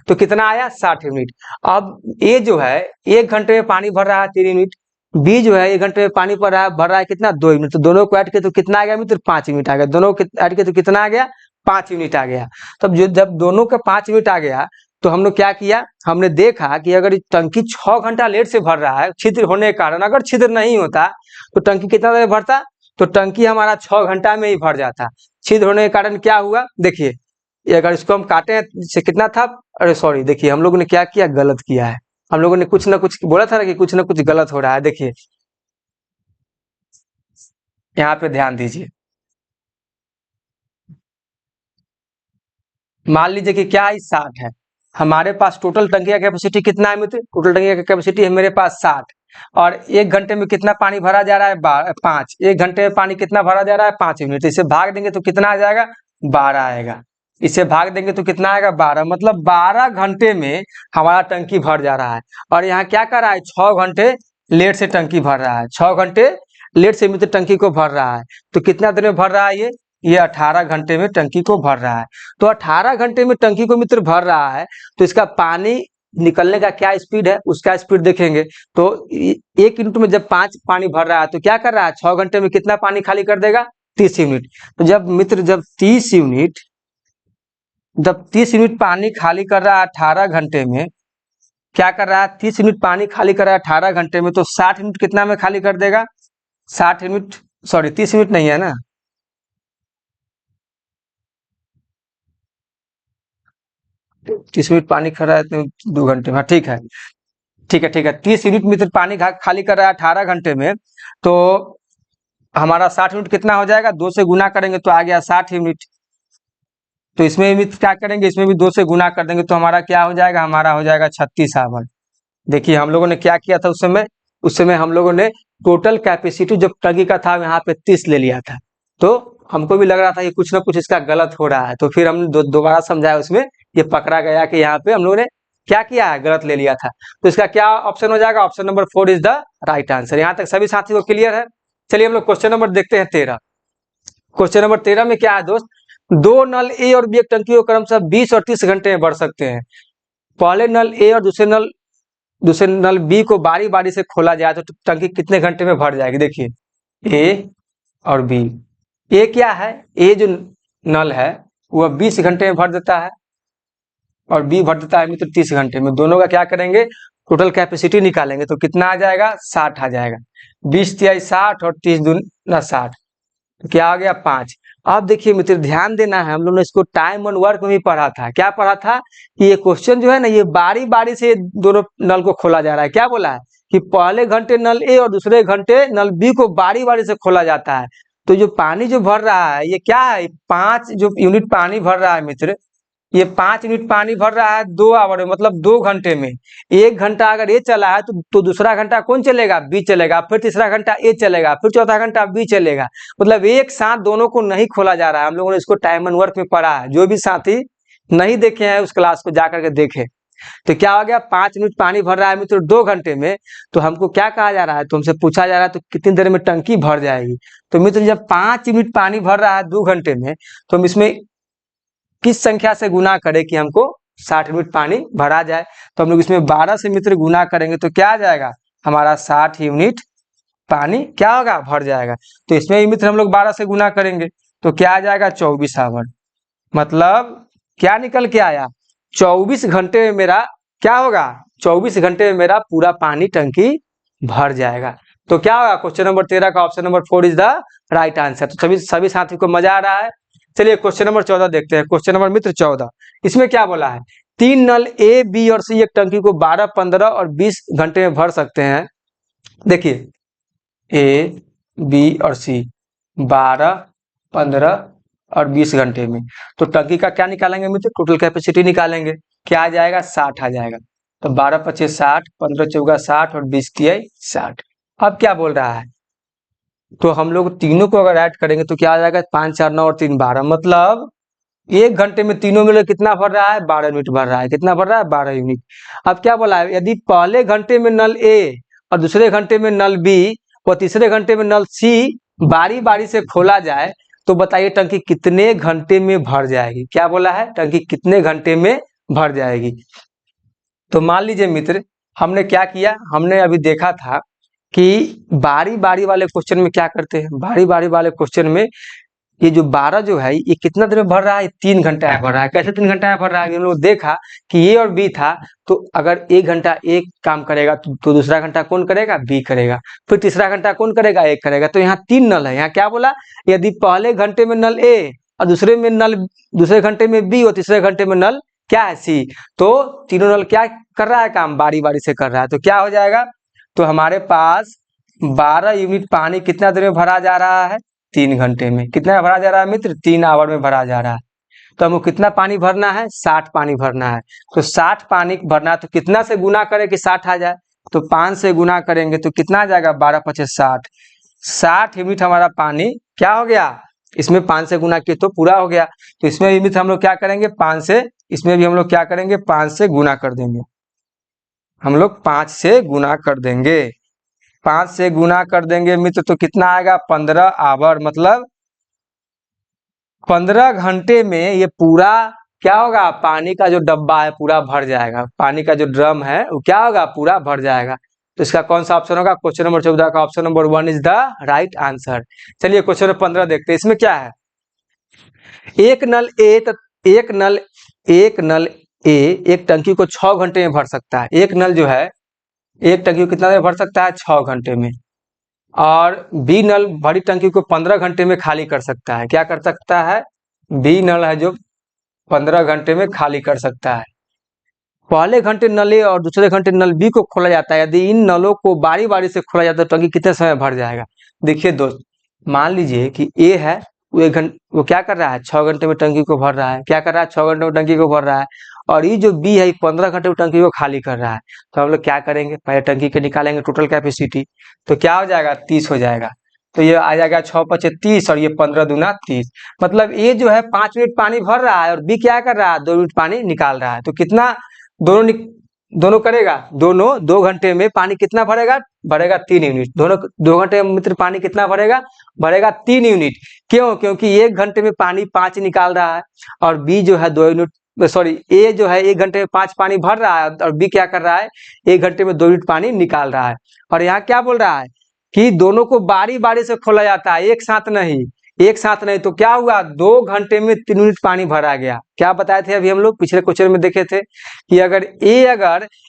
तो कितना आया? 60 यूनिट। अब ए जो है 1 घंटे में पानी भर रहा है 3 यूनिट, बी जो है 1 घंटे में पानी भर रहा है कितना? 2 यूनिट। तो दोनों को ऐड किया तो कितना आ गया मित्र? 5 यूनिट आ गया। दोनों को ऐड किया तो कितना आ गया? 5 यूनिट आ गया। तब जब दोनों का 5 यूनिट आ गया तो हम लोग क्या किया? हमने देखा कि अगर टंकी 6 घंटा लेट से भर रहा है छिद्र होने के कारण, अगर छिद्र नहीं होता तो टंकी कितना देर में भरता? तो टंकी हमारा 6 घंटा में ही भर जाता। छिद्र होने के कारण क्या हुआ? देखिए, अगर इसको हम काटे हैं से कितना था? अरे सॉरी, देखिए हम लोगों ने क्या किया? गलत किया है। हम लोगों ने कुछ ना कुछ बोला था ना कि कुछ ना कुछ गलत हो रहा है। देखिए यहाँ पे ध्यान दीजिए। मान लीजिए कि क्या है? 60 है। हमारे पास टोटल टंकी का कैपेसिटी कितना है मित्र? टोटल टंकी का कैपेसिटी है मेरे पास 60। और 1 घंटे में कितना पानी भरा जा रहा है? 5। 1 घंटे में पानी कितना भरा जा रहा है? 5 यूनिट। इसे भाग देंगे तो कितना आ जाएगा? 12 आएगा। इसे भाग देंगे तो कितना आएगा? 12। मतलब 12 घंटे में हमारा टंकी भर जा रहा है। और यहाँ क्या कर रहा है? 6 घंटे लेट से टंकी भर रहा है। 6 घंटे लेट से मित्र टंकी को भर रहा है। तो कितना देर में भर रहा है ये? ये 18 घंटे में टंकी को भर रहा है। तो 18 घंटे में टंकी को मित्र भर रहा है, तो इसका पानी निकलने का क्या स्पीड है, उसका स्पीड देखेंगे। तो 1 यूनिट में जब 5 पानी भर रहा है तो क्या कर रहा है, 6 घंटे में कितना पानी खाली कर देगा, 30 यूनिट। तो जब मित्र जब 30 यूनिट पानी खाली कर रहा है 18 घंटे में, क्या कर रहा है, 30 यूनिट पानी खाली कर रहा है 18 घंटे में, तो 60 यूनिट कितना में खाली कर देगा, 60 यूनिट, सॉरी 30 यूनिट नहीं है ना, 30 यूनिट पानी खा रहा है तो 2 घंटे में, हाँ, ठीक है, ठीक है, ठीक है, 30 यूनिट मित्र पानी खाली कर रहा है 18 घंटे में, तो हमारा 60 यूनिट कितना हो जाएगा, 2 से गुना करेंगे तो आ गया 60 यूनिट। तो इसमें भी क्या करेंगे, इसमें भी 2 से गुना कर देंगे तो हमारा क्या हो जाएगा, हमारा हो जाएगा 36 आवर। देखिए हम लोगों ने क्या किया था उस समय हम लोगों ने टोटल कैपेसिटी जो टंकी का था यहाँ पे 30 ले लिया था। तो हमको भी लग रहा था कि कुछ ना कुछ इसका गलत हो रहा है, तो फिर हमने दोबारा समझाया, उसमें ये पकड़ा गया कि यहाँ पे हम लोगों ने क्या किया है, गलत ले लिया था। तो इसका क्या ऑप्शन हो जाएगा, option number 4 is the right answer. यहाँ तक सभी साथी को क्लियर है। चलिए हम लोग क्वेश्चन नंबर देखते हैं 13। क्वेश्चन नंबर 13 में क्या है दोस्त, दो नल ए और बी एक टंकी को क्रमशः 20 और 30 घंटे में भर सकते हैं। पहले नल ए और दूसरे नल बी को बारी बारी से खोला जाए तो टंकी कितने घंटे में भर जाएगी। देखिए ए और बी, ए क्या है, ए जो नल है वह 20 घंटे में भर देता है और बी भर देता है मित्र 30 घंटे में। दोनों का क्या करेंगे, टोटल कैपेसिटी निकालेंगे तो कितना आ जाएगा, 60 आ जाएगा। 20 तिहाई 60 और 30 दूना 60, तो क्या आ गया 5। अब देखिए मित्र ध्यान देना है, हम लोगों ने इसको टाइम एंड वर्क में भी पढ़ा था। क्या पढ़ा था कि ये क्वेश्चन जो है ना, ये बारी बारी से दोनों नल को खोला जा रहा है। क्या बोला है कि पहले घंटे नल ए और दूसरे घंटे नल बी को बारी बारी से खोला जाता है। तो जो पानी जो भर रहा है ये क्या है, 5 जो यूनिट पानी भर रहा है मित्र, ये 5 यूनिट पानी भर रहा है 2 आवर में, मतलब 2 घंटे में। 1 घंटा अगर ये चला है तो दूसरा घंटा कौन चलेगा, बी चलेगा, फिर तीसरा घंटा ए चलेगा, फिर चौथा घंटा बी चलेगा। मतलब एक साथ दोनों को नहीं खोला जा रहा है। हम लोगों ने इसको टाइम एंड वर्क में पढ़ा है, जो भी साथी नहीं देखे हैं उस क्लास को जाकर के देखे। तो क्या हो गया, 5 यूनिट पानी भर रहा है मित्र 2 घंटे में, तो हमको क्या कहा जा रहा है, तुमसे पूछा जा रहा है तो कितनी देर में टंकी भर जाएगी। तो मित्र जब 5 यूनिट पानी भर रहा है 2 घंटे में, तो हम इसमें किस संख्या से गुना करें कि हमको 60 यूनिट पानी भरा जाए। तो हम लोग इसमें 12 से मित्र गुना करेंगे तो क्या आ जाएगा, हमारा 60 यूनिट पानी क्या होगा, भर जाएगा। तो इसमें भी मित्र हम लोग 12 से गुना करेंगे तो क्या आ जाएगा, 24 आवर। मतलब क्या निकल के आया, 24 घंटे में मेरा क्या होगा, 24 घंटे में मेरा पूरा पानी टंकी भर जाएगा। तो क्या होगा, क्वेश्चन नंबर 13 का option number 4 is the right answer. तो सभी साथी को मजा आ रहा है। चलिए क्वेश्चन नंबर 14 देखते हैं। क्वेश्चन नंबर मित्र 14, इसमें क्या बोला है, 3 नल ए बी और सी एक टंकी को 12, 15 और 20 घंटे में भर सकते हैं। देखिए ए बी और सी 12, 15 और 20 घंटे में, तो टंकी का क्या निकालेंगे मित्र, टोटल कैपेसिटी निकालेंगे। क्या आ जाएगा, 60 आ जाएगा। तो 12 25 60, 15 चौगा 60 और 20 तिहाई 60। अब क्या बोल रहा है, तो हम लोग तीनों को अगर ऐड करेंगे तो क्या आ जाएगा, 5 4 9 और 3 12, मतलब 1 घंटे में तीनों मिलकर कितना भर रहा है, 12 यूनिट भर रहा है। कितना भर रहा है, 12 यूनिट। अब क्या बोला है, यदि पहले घंटे में नल ए और दूसरे घंटे में नल बी और तीसरे घंटे में नल सी बारी बारी से खोला जाए तो बताइए टंकी कितने घंटे में भर जाएगी। क्या बोला है, टंकी कितने घंटे में भर जाएगी। तो मान लीजिए मित्र हमने क्या किया, हमने अभी देखा था कि बारी बारी वाले क्वेश्चन में क्या करते हैं, बारी बारी वाले क्वेश्चन में ये जो 12 जो है ये कितना देर में भर रहा है, 3 घंटा भर रहा है। कैसे 3 घंटा भर रहा है, हम लोग देखा कि ए और बी था, तो अगर 1 घंटा एक काम करेगा तो दूसरा घंटा कौन करेगा, बी करेगा, फिर तीसरा घंटा कौन करेगा, एक करेगा। तो यहाँ 3 नल है। यहाँ क्या बोला, यदि पहले घंटे में नल ए और दूसरे घंटे में बी और तीसरे घंटे में नल क्या है, सी, तो तीनों नल क्या कर रहा है, काम बारी बारी से कर रहा है। तो क्या हो जाएगा, तो हमारे पास 12 यूनिट पानी कितना देर में भरा जा रहा है, 3 घंटे में। कितना भरा जा रहा है मित्र, 3 आवर में भरा जा रहा है। तो हमको कितना पानी भरना है, 60 पानी भरना है। तो 60 पानी भरना है तो कितना से गुना करें कि 60 आ जाए, तो 5 से गुना करेंगे तो कितना आ जाएगा, 12 25 60, 60 यूनिट हमारा पानी क्या हो गया, इसमें 5 से गुना किए तो पूरा हो गया। तो इसमें भी मित्र हम लोग क्या करेंगे, 5 से, इसमें भी हम लोग क्या करेंगे, 5 से गुना कर देंगे। हम लोग 5 से गुना कर देंगे, 5 से गुना कर देंगे मित्र तो कितना आएगा, 15 आवर। मतलब 15 घंटे में ये पूरा क्या होगा, पानी का जो डब्बा है पूरा भर जाएगा, पानी का जो ड्रम है वो क्या होगा, पूरा भर जाएगा। तो इसका कौन सा ऑप्शन होगा, क्वेश्चन नंबर 14 का option number 1 is the right answer. चलिए क्वेश्चन नंबर 15 देखते हैं, इसमें क्या है। एक नल ए एक नल ए एक टंकी को 6 घंटे में भर सकता है। एक नल जो है एक टंकी को कितना देर भर सकता है, 6 घंटे में। और बी नल भरी टंकी को 15 घंटे में खाली कर सकता है। क्या कर सकता है, बी नल है जो 15 घंटे में खाली कर सकता है। पहले घंटे नल ए और दूसरे घंटे नल बी को खोला जाता है। यदि इन नलों को बारी बारी से खोला जाता है तो टंकी कितने समय भर जाएगा। देखिए दोस्त, मान लीजिए कि ए है, वो एक घंटे वो क्या कर रहा है, 6 घंटे में टंकी को भर रहा है। क्या कर रहा है, 6 घंटे में टंकी को भर रहा है। और ये जो बी है 15 घंटे में टंकी को खाली कर रहा है। तो हम लोग क्या करेंगे, पहले टंकी के निकालेंगे टोटल कैपेसिटी। तो क्या हो जाएगा, 30 हो जाएगा। तो ये आ जाएगा 6 × 5 = 30 और ये 15 × 2 = 30। मतलब ये जो है 5 मिनट पानी भर रहा है और बी क्या कर रहा है, 2 मिनट पानी निकाल रहा है। तो कितना दोनों दोनों करेगा, दोनों 2 घंटे में पानी कितना भरेगा, भरेगा 3 यूनिट। दोनों 2 घंटे में मित्र पानी कितना भरेगा, भरेगा 3 यूनिट। क्यों, क्योंकि 1 घंटे में पानी 5 निकाल रहा है और बी जो है 2 यूनिट, सॉरी ए जो है 1 घंटे में 5 पानी भर रहा है और बी क्या कर रहा है, 1 घंटे में 2 यूनिट पानी निकाल रहा है। और यहाँ क्या बोल रहा है कि दोनों को बारी बारी से खोला जाता है, एक साथ नहीं, एक साथ नहीं। तो क्या हुआ, 2 घंटे में 3 यूनिट पानी भरा गया। क्या बताए थे अभी हम लोग पिछले क्वेश्चन में देखे थे कि अगर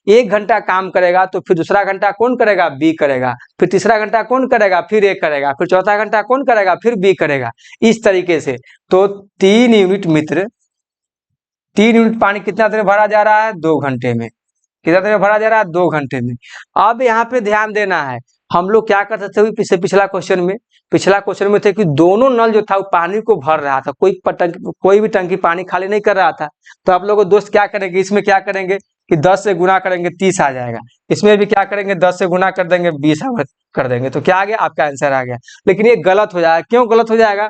1 घंटा काम करेगा तो फिर दूसरा घंटा कौन करेगा, बी करेगा। फिर तीसरा घंटा कौन करेगा, फिर ए करेगा। फिर चौथा घंटा कौन करेगा, फिर बी करेगा। इस तरीके से तो 3 यूनिट मित्र, 3 यूनिट पानी कितना देर में भरा जा रहा है, 2 घंटे में। कितना देर में भरा जा रहा है, 2 घंटे में। अब यहाँ पे ध्यान देना है, हम लोग क्या करते थे पिछला क्वेश्चन में थे कि दोनों नल जो था वो पानी को भर रहा था, कोई भी टंकी पानी खाली नहीं कर रहा था। तो आप लोगों दोस्त क्या करेंगे, इसमें क्या करेंगे कि 10 से गुना करेंगे 30 आ जाएगा। इसमें भी क्या करेंगे, 10 से गुना कर देंगे 20 कर देंगे। तो क्या आ गया, आपका आंसर आ गया। लेकिन ये गलत हो जाएगा। क्यों गलत हो जाएगा,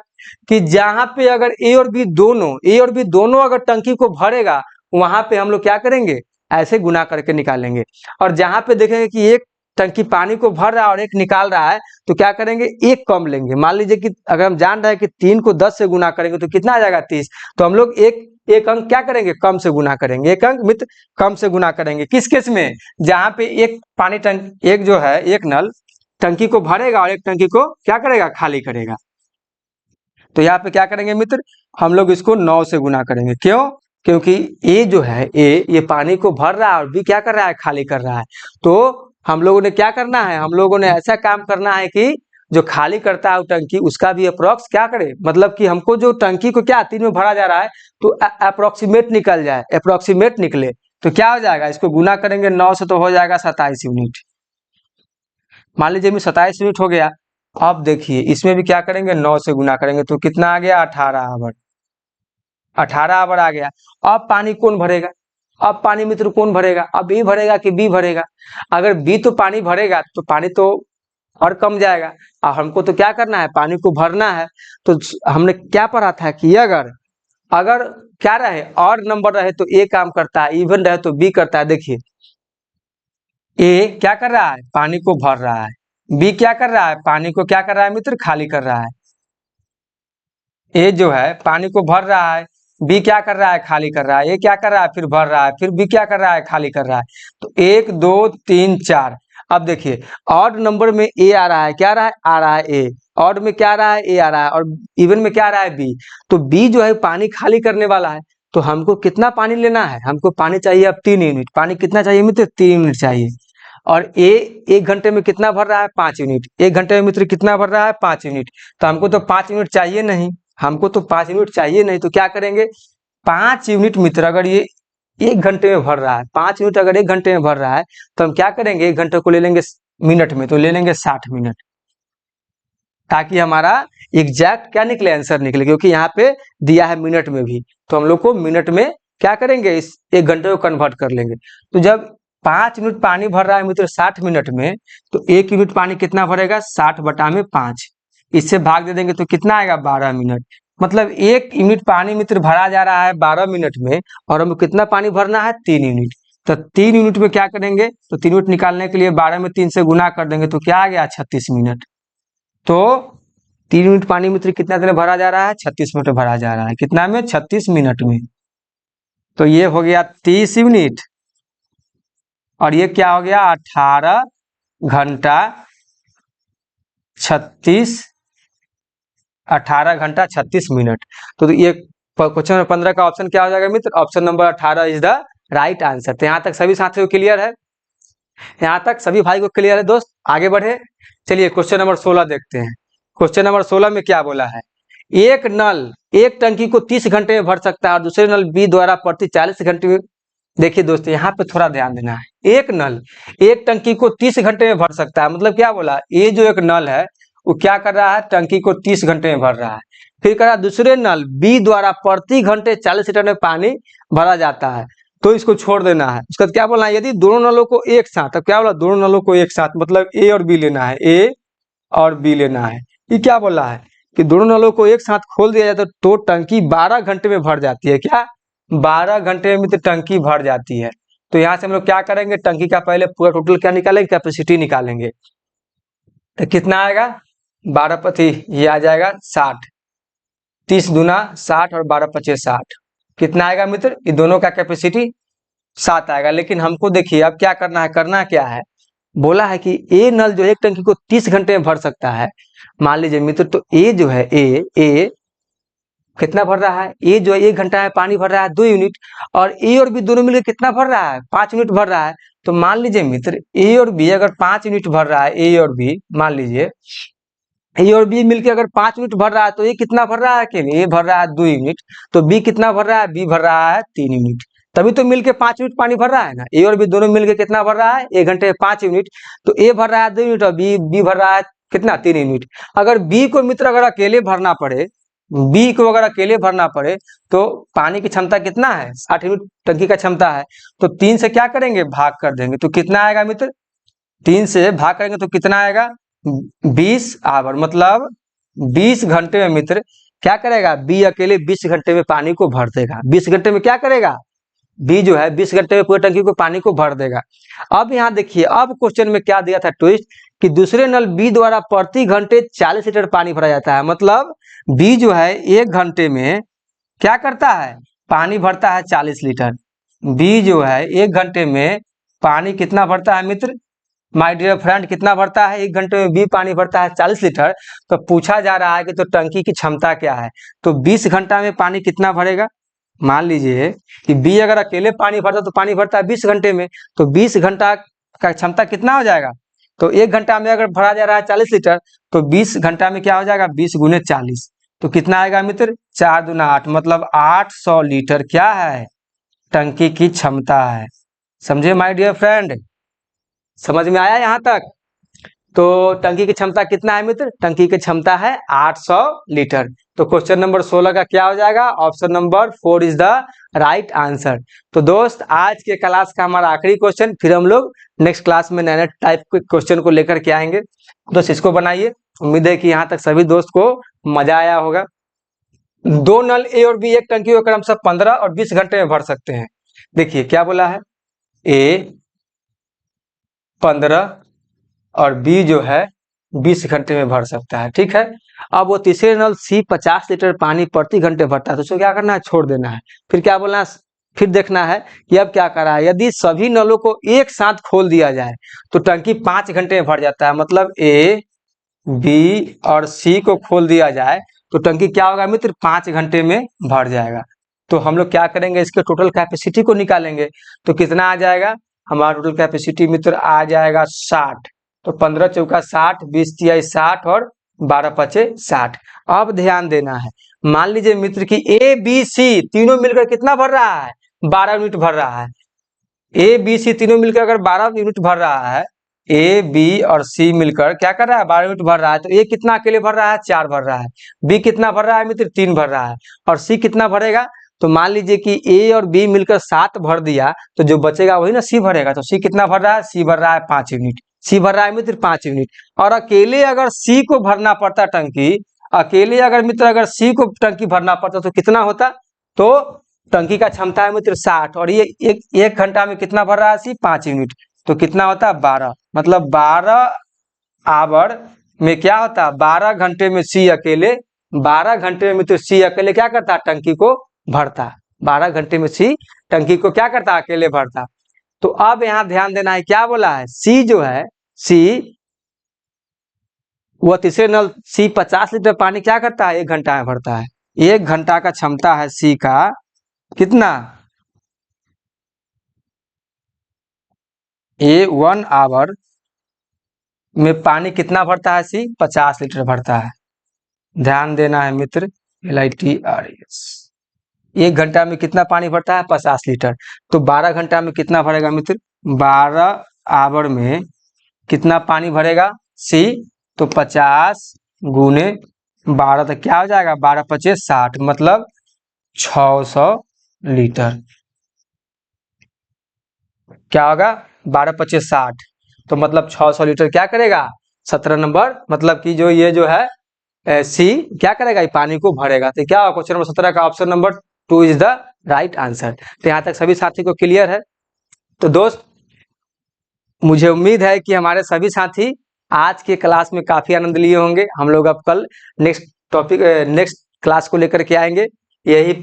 कि जहां पे अगर ए और बी दोनों अगर टंकी को भरेगा, वहां पे हम लोग क्या करेंगे, ऐसे गुना करके निकालेंगे। और जहां पे देखेंगे कि एक टंकी पानी को भर रहा है और एक निकाल रहा है, तो क्या करेंगे, एक कम लेंगे। मान लीजिए कि अगर हम जान रहे हैं कि 3 को 10 से गुना करेंगे तो कितना आ जाएगा, 30। तो हम लोग एक अंक क्या करेंगे, कम से गुना करेंगे। एक अंक मित्र कम से गुना करेंगे। किस केस में, जहां पे एक पानी टंकी, एक जो है एक नल टंकी को भरेगा और एक टंकी को क्या करेगा, खाली करेगा। तो यहाँ पे क्या करेंगे मित्र, हम लोग इसको 9 से गुना करेंगे। क्यों, क्योंकि ए जो है ये पानी को भर रहा है और बी क्या कर रहा है, खाली कर रहा है। तो हम लोगों ने क्या करना है, हम लोगों ने ऐसा काम करना है कि जो खाली करता है टंकी उसका भी अप्रोक्स क्या करे, मतलब कि हमको जो टंकी को क्या 3 में भरा जा रहा है तो अप्रोक्सीमेट निकल जाए, अप्रोक्सीमेट निकले। तो क्या हो जाएगा, इसको गुना करेंगे 9 से तो हो जाएगा 27 यूनिट। मान लीजिए 27 यूनिट हो गया। अब देखिए इसमें भी क्या करेंगे, 9 से गुना करेंगे तो कितना आ गया, 18 आवर। 18 आवर आ गया। अब पानी कौन भरेगा, अब पानी मित्र कौन भरेगा, अब ए भरेगा कि बी भरेगा। अगर बी तो पानी भरेगा तो पानी तो और कम जाएगा। और हमको तो क्या करना है, पानी को भरना है। तो हमने क्या पढ़ा था कि अगर अगर क्या रहे, और नंबर रहे तो ए काम करता है, इवन रहे तो बी करता है। देखिए ए क्या कर रहा है, पानी को भर रहा है। बी क्या कर रहा है, पानी को क्या कर रहा है मित्र, खाली कर रहा है। ए जो है पानी को भर रहा है, बी क्या कर रहा है, खाली कर रहा है। ए क्या कर रहा है, फिर भर रहा है, फिर बी क्या कर रहा है, खाली कर रहा है। तो 1 2 3 4। अब देखिए ऑड नंबर में ए आ रहा है, क्या आ रहा है, आ रहा है ए। ऑड में क्या आ रहा है, ए आ रहा है। और इवन में क्या आ रहा है, बी। तो बी जो है पानी खाली करने वाला है। तो हमको कितना पानी लेना है, हमको पानी चाहिए अब 3 यूनिट। पानी कितना चाहिए मित्र, 3 यूनिट चाहिए। और ए 1 घंटे में कितना भर रहा है, 5 यूनिट। 1 घंटे में मित्र कितना भर रहा है, 5 यूनिट। तो हमको तो 5 यूनिट चाहिए नहीं, हमको तो 5 यूनिट चाहिए नहीं। तो क्या करेंगे, 5 यूनिट मित्र अगर ये 1 घंटे में भर रहा है, 5 यूनिट अगर 1 घंटे में भर रहा है, तो हम क्या करेंगे, 1 घंटे को ले लेंगे मिनट में, तो ले लेंगे 60 मिनट, ताकि हमारा एग्जैक्ट क्या निकले, आंसर निकले। क्योंकि यहाँ पे दिया है मिनट में भी, तो हम लोग को मिनट में क्या करेंगे, इस 1 घंटे को कन्वर्ट कर लेंगे। तो जब 5 यूनिट पानी भर रहा है मित्र 60 मिनट में, तो 1 यूनिट पानी कितना भरेगा, 60/5। इससे भाग दे देंगे तो कितना आएगा, 12 मिनट। मतलब 1 यूनिट पानी मित्र भरा जा रहा है 12 मिनट में, और हमें कितना पानी भरना है, 3 यूनिट। तो 3 यूनिट में क्या करेंगे, तो 3 यूनिट निकालने के लिए 12 में 3 से गुना कर देंगे तो क्या आ गया, 36 मिनट। तो 3 मिनट पानी मित्र कितना देर में भरा जा रहा है? 36 मिनट में भरा जा रहा है। कितना में? 36 मिनट में। तो ये हो गया 30 मिनट और ये क्या हो गया? 18 घंटा 36 मिनट। तो ये क्वेश्चन नंबर 15 का ऑप्शन क्या हो जाएगा मित्र? Option number 18 is the right answer. तो यहाँ तक सभी साथियों को क्लियर है? यहाँ तक सभी भाई को क्लियर है दोस्त? आगे बढ़े, चलिए क्वेश्चन नंबर 16 देखते हैं। क्वेश्चन नंबर 16 में क्या बोला है? एक नल एक टंकी को 30 घंटे में भर सकता है और दूसरे नल बी द्वारा प्रति 40 घंटे में। देखिए दोस्तों, यहाँ पे थोड़ा ध्यान देना है। एक नल एक टंकी को 30 घंटे में भर सकता है, मतलब क्या बोला? ये जो एक नल है वो क्या कर रहा है? टंकी को 30 घंटे में भर रहा है। फिर कह रहा है दूसरे नल बी द्वारा प्रति घंटे 40 लीटर में पानी भरा जाता है, तो इसको छोड़ देना है। उसका क्या बोलना है? यदि दोनों नलों को एक साथ, तो क्या बोला? दोनों नलों को एक साथ, मतलब ए और बी लेना है, ए और बी लेना है। ये क्या बोला है कि दोनों नलों को एक साथ खोल दिया जाए तो टंकी 12 घंटे में भर जाती है। क्या? 12 घंटे में तो टंकी भर जाती है। तो यहाँ से हम लोग क्या करेंगे? टंकी का पहले पूरा टोटल क्या निकालेंगे? कैपेसिटी निकालेंगे। तो कितना आएगा? 12 पति ये आ जाएगा 60, 30 दूना 60 और 12 पचे 60। कितना आएगा मित्र? ये दोनों का कैपेसिटी 7 आएगा। लेकिन हमको देखिए अब क्या करना है? करना क्या है? बोला है कि ए नल जो एक टंकी को 30 घंटे में भर सकता है। मान लीजिए मित्र, तो ए जो है ए कितना भर रहा है? ए जो है 1 घंटा में पानी भर रहा है 2 यूनिट, और ए और बी दोनों मिलकर कितना भर रहा है? 5 यूनिट भर रहा है। तो मान लीजिए मित्र, ए और बी अगर 5 यूनिट भर रहा है, ए और बी, मान लीजिए ए और बी मिलकर अगर 5 यूनिट भर रहा है, तो ये कितना भर रहा है? अकेले ए भर रहा है 2 यूनिट, तो बी कितना भर रहा है? बी भर रहा है 3 यूनिट। तभी तो मिलके 5 यूनिट पानी भर रहा है ना। ए और बी दोनों मिलके कितना भर रहा है? 1 घंटे में 5 यूनिट। तो ए भर रहा है 2 यूनिट और बी भर रहा है कितना? 3 यूनिट। अगर बी को मित्र अगर अकेले भरना पड़े, बी को अगर अकेले भरना पड़े, तो पानी की क्षमता कितना है? 60 यूनिट टंकी का क्षमता है। तो 3 से क्या करेंगे? भाग कर देंगे। तो कितना आएगा मित्र? 3 से भाग करेंगे तो कितना आएगा? 20 आवर, मतलब 20 घंटे में मित्र क्या करेगा? बी अकेले 20 घंटे में पानी को भर देगा। 20 घंटे में क्या करेगा? बी जो है 20 घंटे में पूरी टंकी को पानी को भर देगा। अब यहाँ देखिए, अब क्वेश्चन में क्या दिया था ट्विस्ट, कि दूसरे नल बी द्वारा प्रति घंटे 40 लीटर पानी भरा जाता है। मतलब बी जो है 1 घंटे में क्या करता है? पानी भरता है 40 लीटर। बी जो है 1 घंटे में पानी कितना भरता है मित्र? माय डियर फ्रेंड, कितना भरता है? 1 घंटे में बी पानी भरता है 40 लीटर। तो पूछा जा रहा है कि तो टंकी की क्षमता क्या है? तो 20 घंटा में पानी कितना भरेगा? मान लीजिए कि बी अगर अकेले पानी भरता तो पानी भरता है 20 घंटे में, तो 20 घंटा का क्षमता कितना हो जाएगा? तो 1 घंटा में अगर भरा जा रहा है 40 लीटर, तो 20 घंटा में क्या हो जाएगा? 20 गुने 40। तो कितना आएगा मित्र? 4 दूना 8, मतलब 800 लीटर क्या है? टंकी की क्षमता है। समझे माय डियर फ्रेंड? समझ में आया यहाँ तक? तो टंकी की क्षमता कितना है मित्र? टंकी की क्षमता है 800 लीटर। तो क्वेश्चन नंबर 16 का क्या हो जाएगा? Option number 4 is the right answer. तो दोस्त, आज के क्लास का हमारा आखिरी क्वेश्चन, फिर हम लोग नेक्स्ट क्लास में नए नए टाइप के क्वेश्चन को लेकर के आएंगे। दोस्त इसको बनाइए। उम्मीद है कि यहाँ तक सभी दोस्त को मजा आया होगा। 2 नल ए और बी एक टंकी को क्रमशः 15 और 20 घंटे में भर सकते हैं। देखिए क्या बोला है, ए 15 और बी जो है 20 घंटे में भर सकता है। ठीक है, अब वो तीसरे नल सी 50 लीटर पानी प्रति घंटे भरता है, तो उसको क्या करना है? छोड़ देना है। फिर क्या बोलना है? फिर देखना है कि अब क्या करा है। यदि सभी नलों को एक साथ खोल दिया जाए तो टंकी 5 घंटे में भर जाता है। मतलब ए बी और सी को खोल दिया जाए तो टंकी क्या होगा मित्र? 5 घंटे में भर जाएगा। तो हम लोग क्या करेंगे? इसके टोटल कैपेसिटी को निकालेंगे। तो कितना आ जाएगा? हमारा टोटल कैपेसिटी मित्र आ जाएगा 60। तो 15 चौका 60, 20 तिहाई 60 और 12 पचे 60। अब ध्यान देना है, मान लीजिए मित्र कि ए बी सी तीनों मिलकर कितना भर रहा है? 12 यूनिट भर रहा है। ए बी सी तीनों मिलकर अगर 12 यूनिट भर रहा है, ए बी और सी मिलकर क्या कर रहा है? 12 यूनिट भर रहा है। तो ए कितना अकेले भर रहा है? 4 भर रहा है। बी कितना भर रहा है मित्र? 3 भर रहा है। और सी कितना भरेगा? तो मान लीजिए कि ए और बी मिलकर 7 भर दिया, तो जो बचेगा वही ना सी भरेगा। तो सी कितना भर रहा है? सी भर रहा है 5 यूनिट। सी भर रहा है मित्र 5 यूनिट। और अकेले अगर सी को भरना पड़ता टंकी, अकेले अगर मित्र अगर सी को टंकी भरना पड़ता तो कितना होता? तो टंकी का क्षमता है मित्र 60, और ये एक घंटा में कितना भर रहा है? सी 5 यूनिट। तो कितना होता है? 12, मतलब 12 आवर में क्या होता है, 12 घंटे में सी अकेले, 12 घंटे में तो सी अकेले क्या करता है, टंकी को भरता। 12 घंटे में सी टंकी को क्या करता, अकेले भरता। तो अब यहाँ ध्यान देना है, क्या बोला है, सी जो है, सी वह तीसरे नल सी 50 लीटर पानी क्या करता है, 1 घंटा में भरता है। 1 घंटा का क्षमता है सी का कितना, 1 आवर में पानी कितना भरता है, सी 50 लीटर भरता है। ध्यान देना है मित्र, LITRES। 1 घंटा में कितना पानी भरता है, 50 लीटर। तो 12 घंटा में कितना भरेगा मित्र, 12 आवर में कितना पानी भरेगा सी, तो 50 गुने 12 तो क्या हो जाएगा, 12 पचे 60, मतलब 600 लीटर। क्या होगा, 12 पचे 60, तो मतलब 600 लीटर क्या करेगा, 17 नंबर, मतलब कि जो ये जो है सी क्या करेगा, ये पानी को भरेगा। तो क्या होगा, क्वेश्चन नंबर 17 का option number 2 is the right answer. तो यहाँ तक सभी साथी को क्लियर है। तो दोस्त, मुझे उम्मीद है कि हमारे सभी साथी आज के क्लास में काफी आनंद लिए होंगे। हम लोग अब कल नेक्स्ट टॉपिक, नेक्स्ट क्लास को लेकर के आएंगे, यही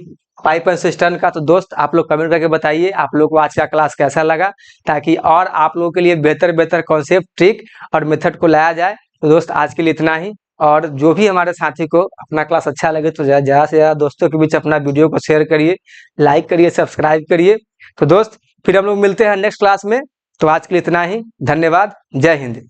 पाइप एंड सिस्टम का। तो दोस्त, आप लोग कमेंट करके बताइए आप लोग को आज का क्लास कैसा लगा, ताकि और आप लोगों के लिए बेहतर बेहतर कॉन्सेप्ट, ट्रिक और मेथड को लाया जाए। तो दोस्त, आज के लिए इतना ही। और जो भी हमारे साथी को अपना क्लास अच्छा लगे तो ज़्यादा से ज़्यादा दोस्तों के बीच अपना वीडियो को शेयर करिए, लाइक करिए, सब्सक्राइब करिए। तो दोस्त, फिर हम लोग मिलते हैं नेक्स्ट क्लास में। तो आज के लिए इतना ही, धन्यवाद, जय हिंद।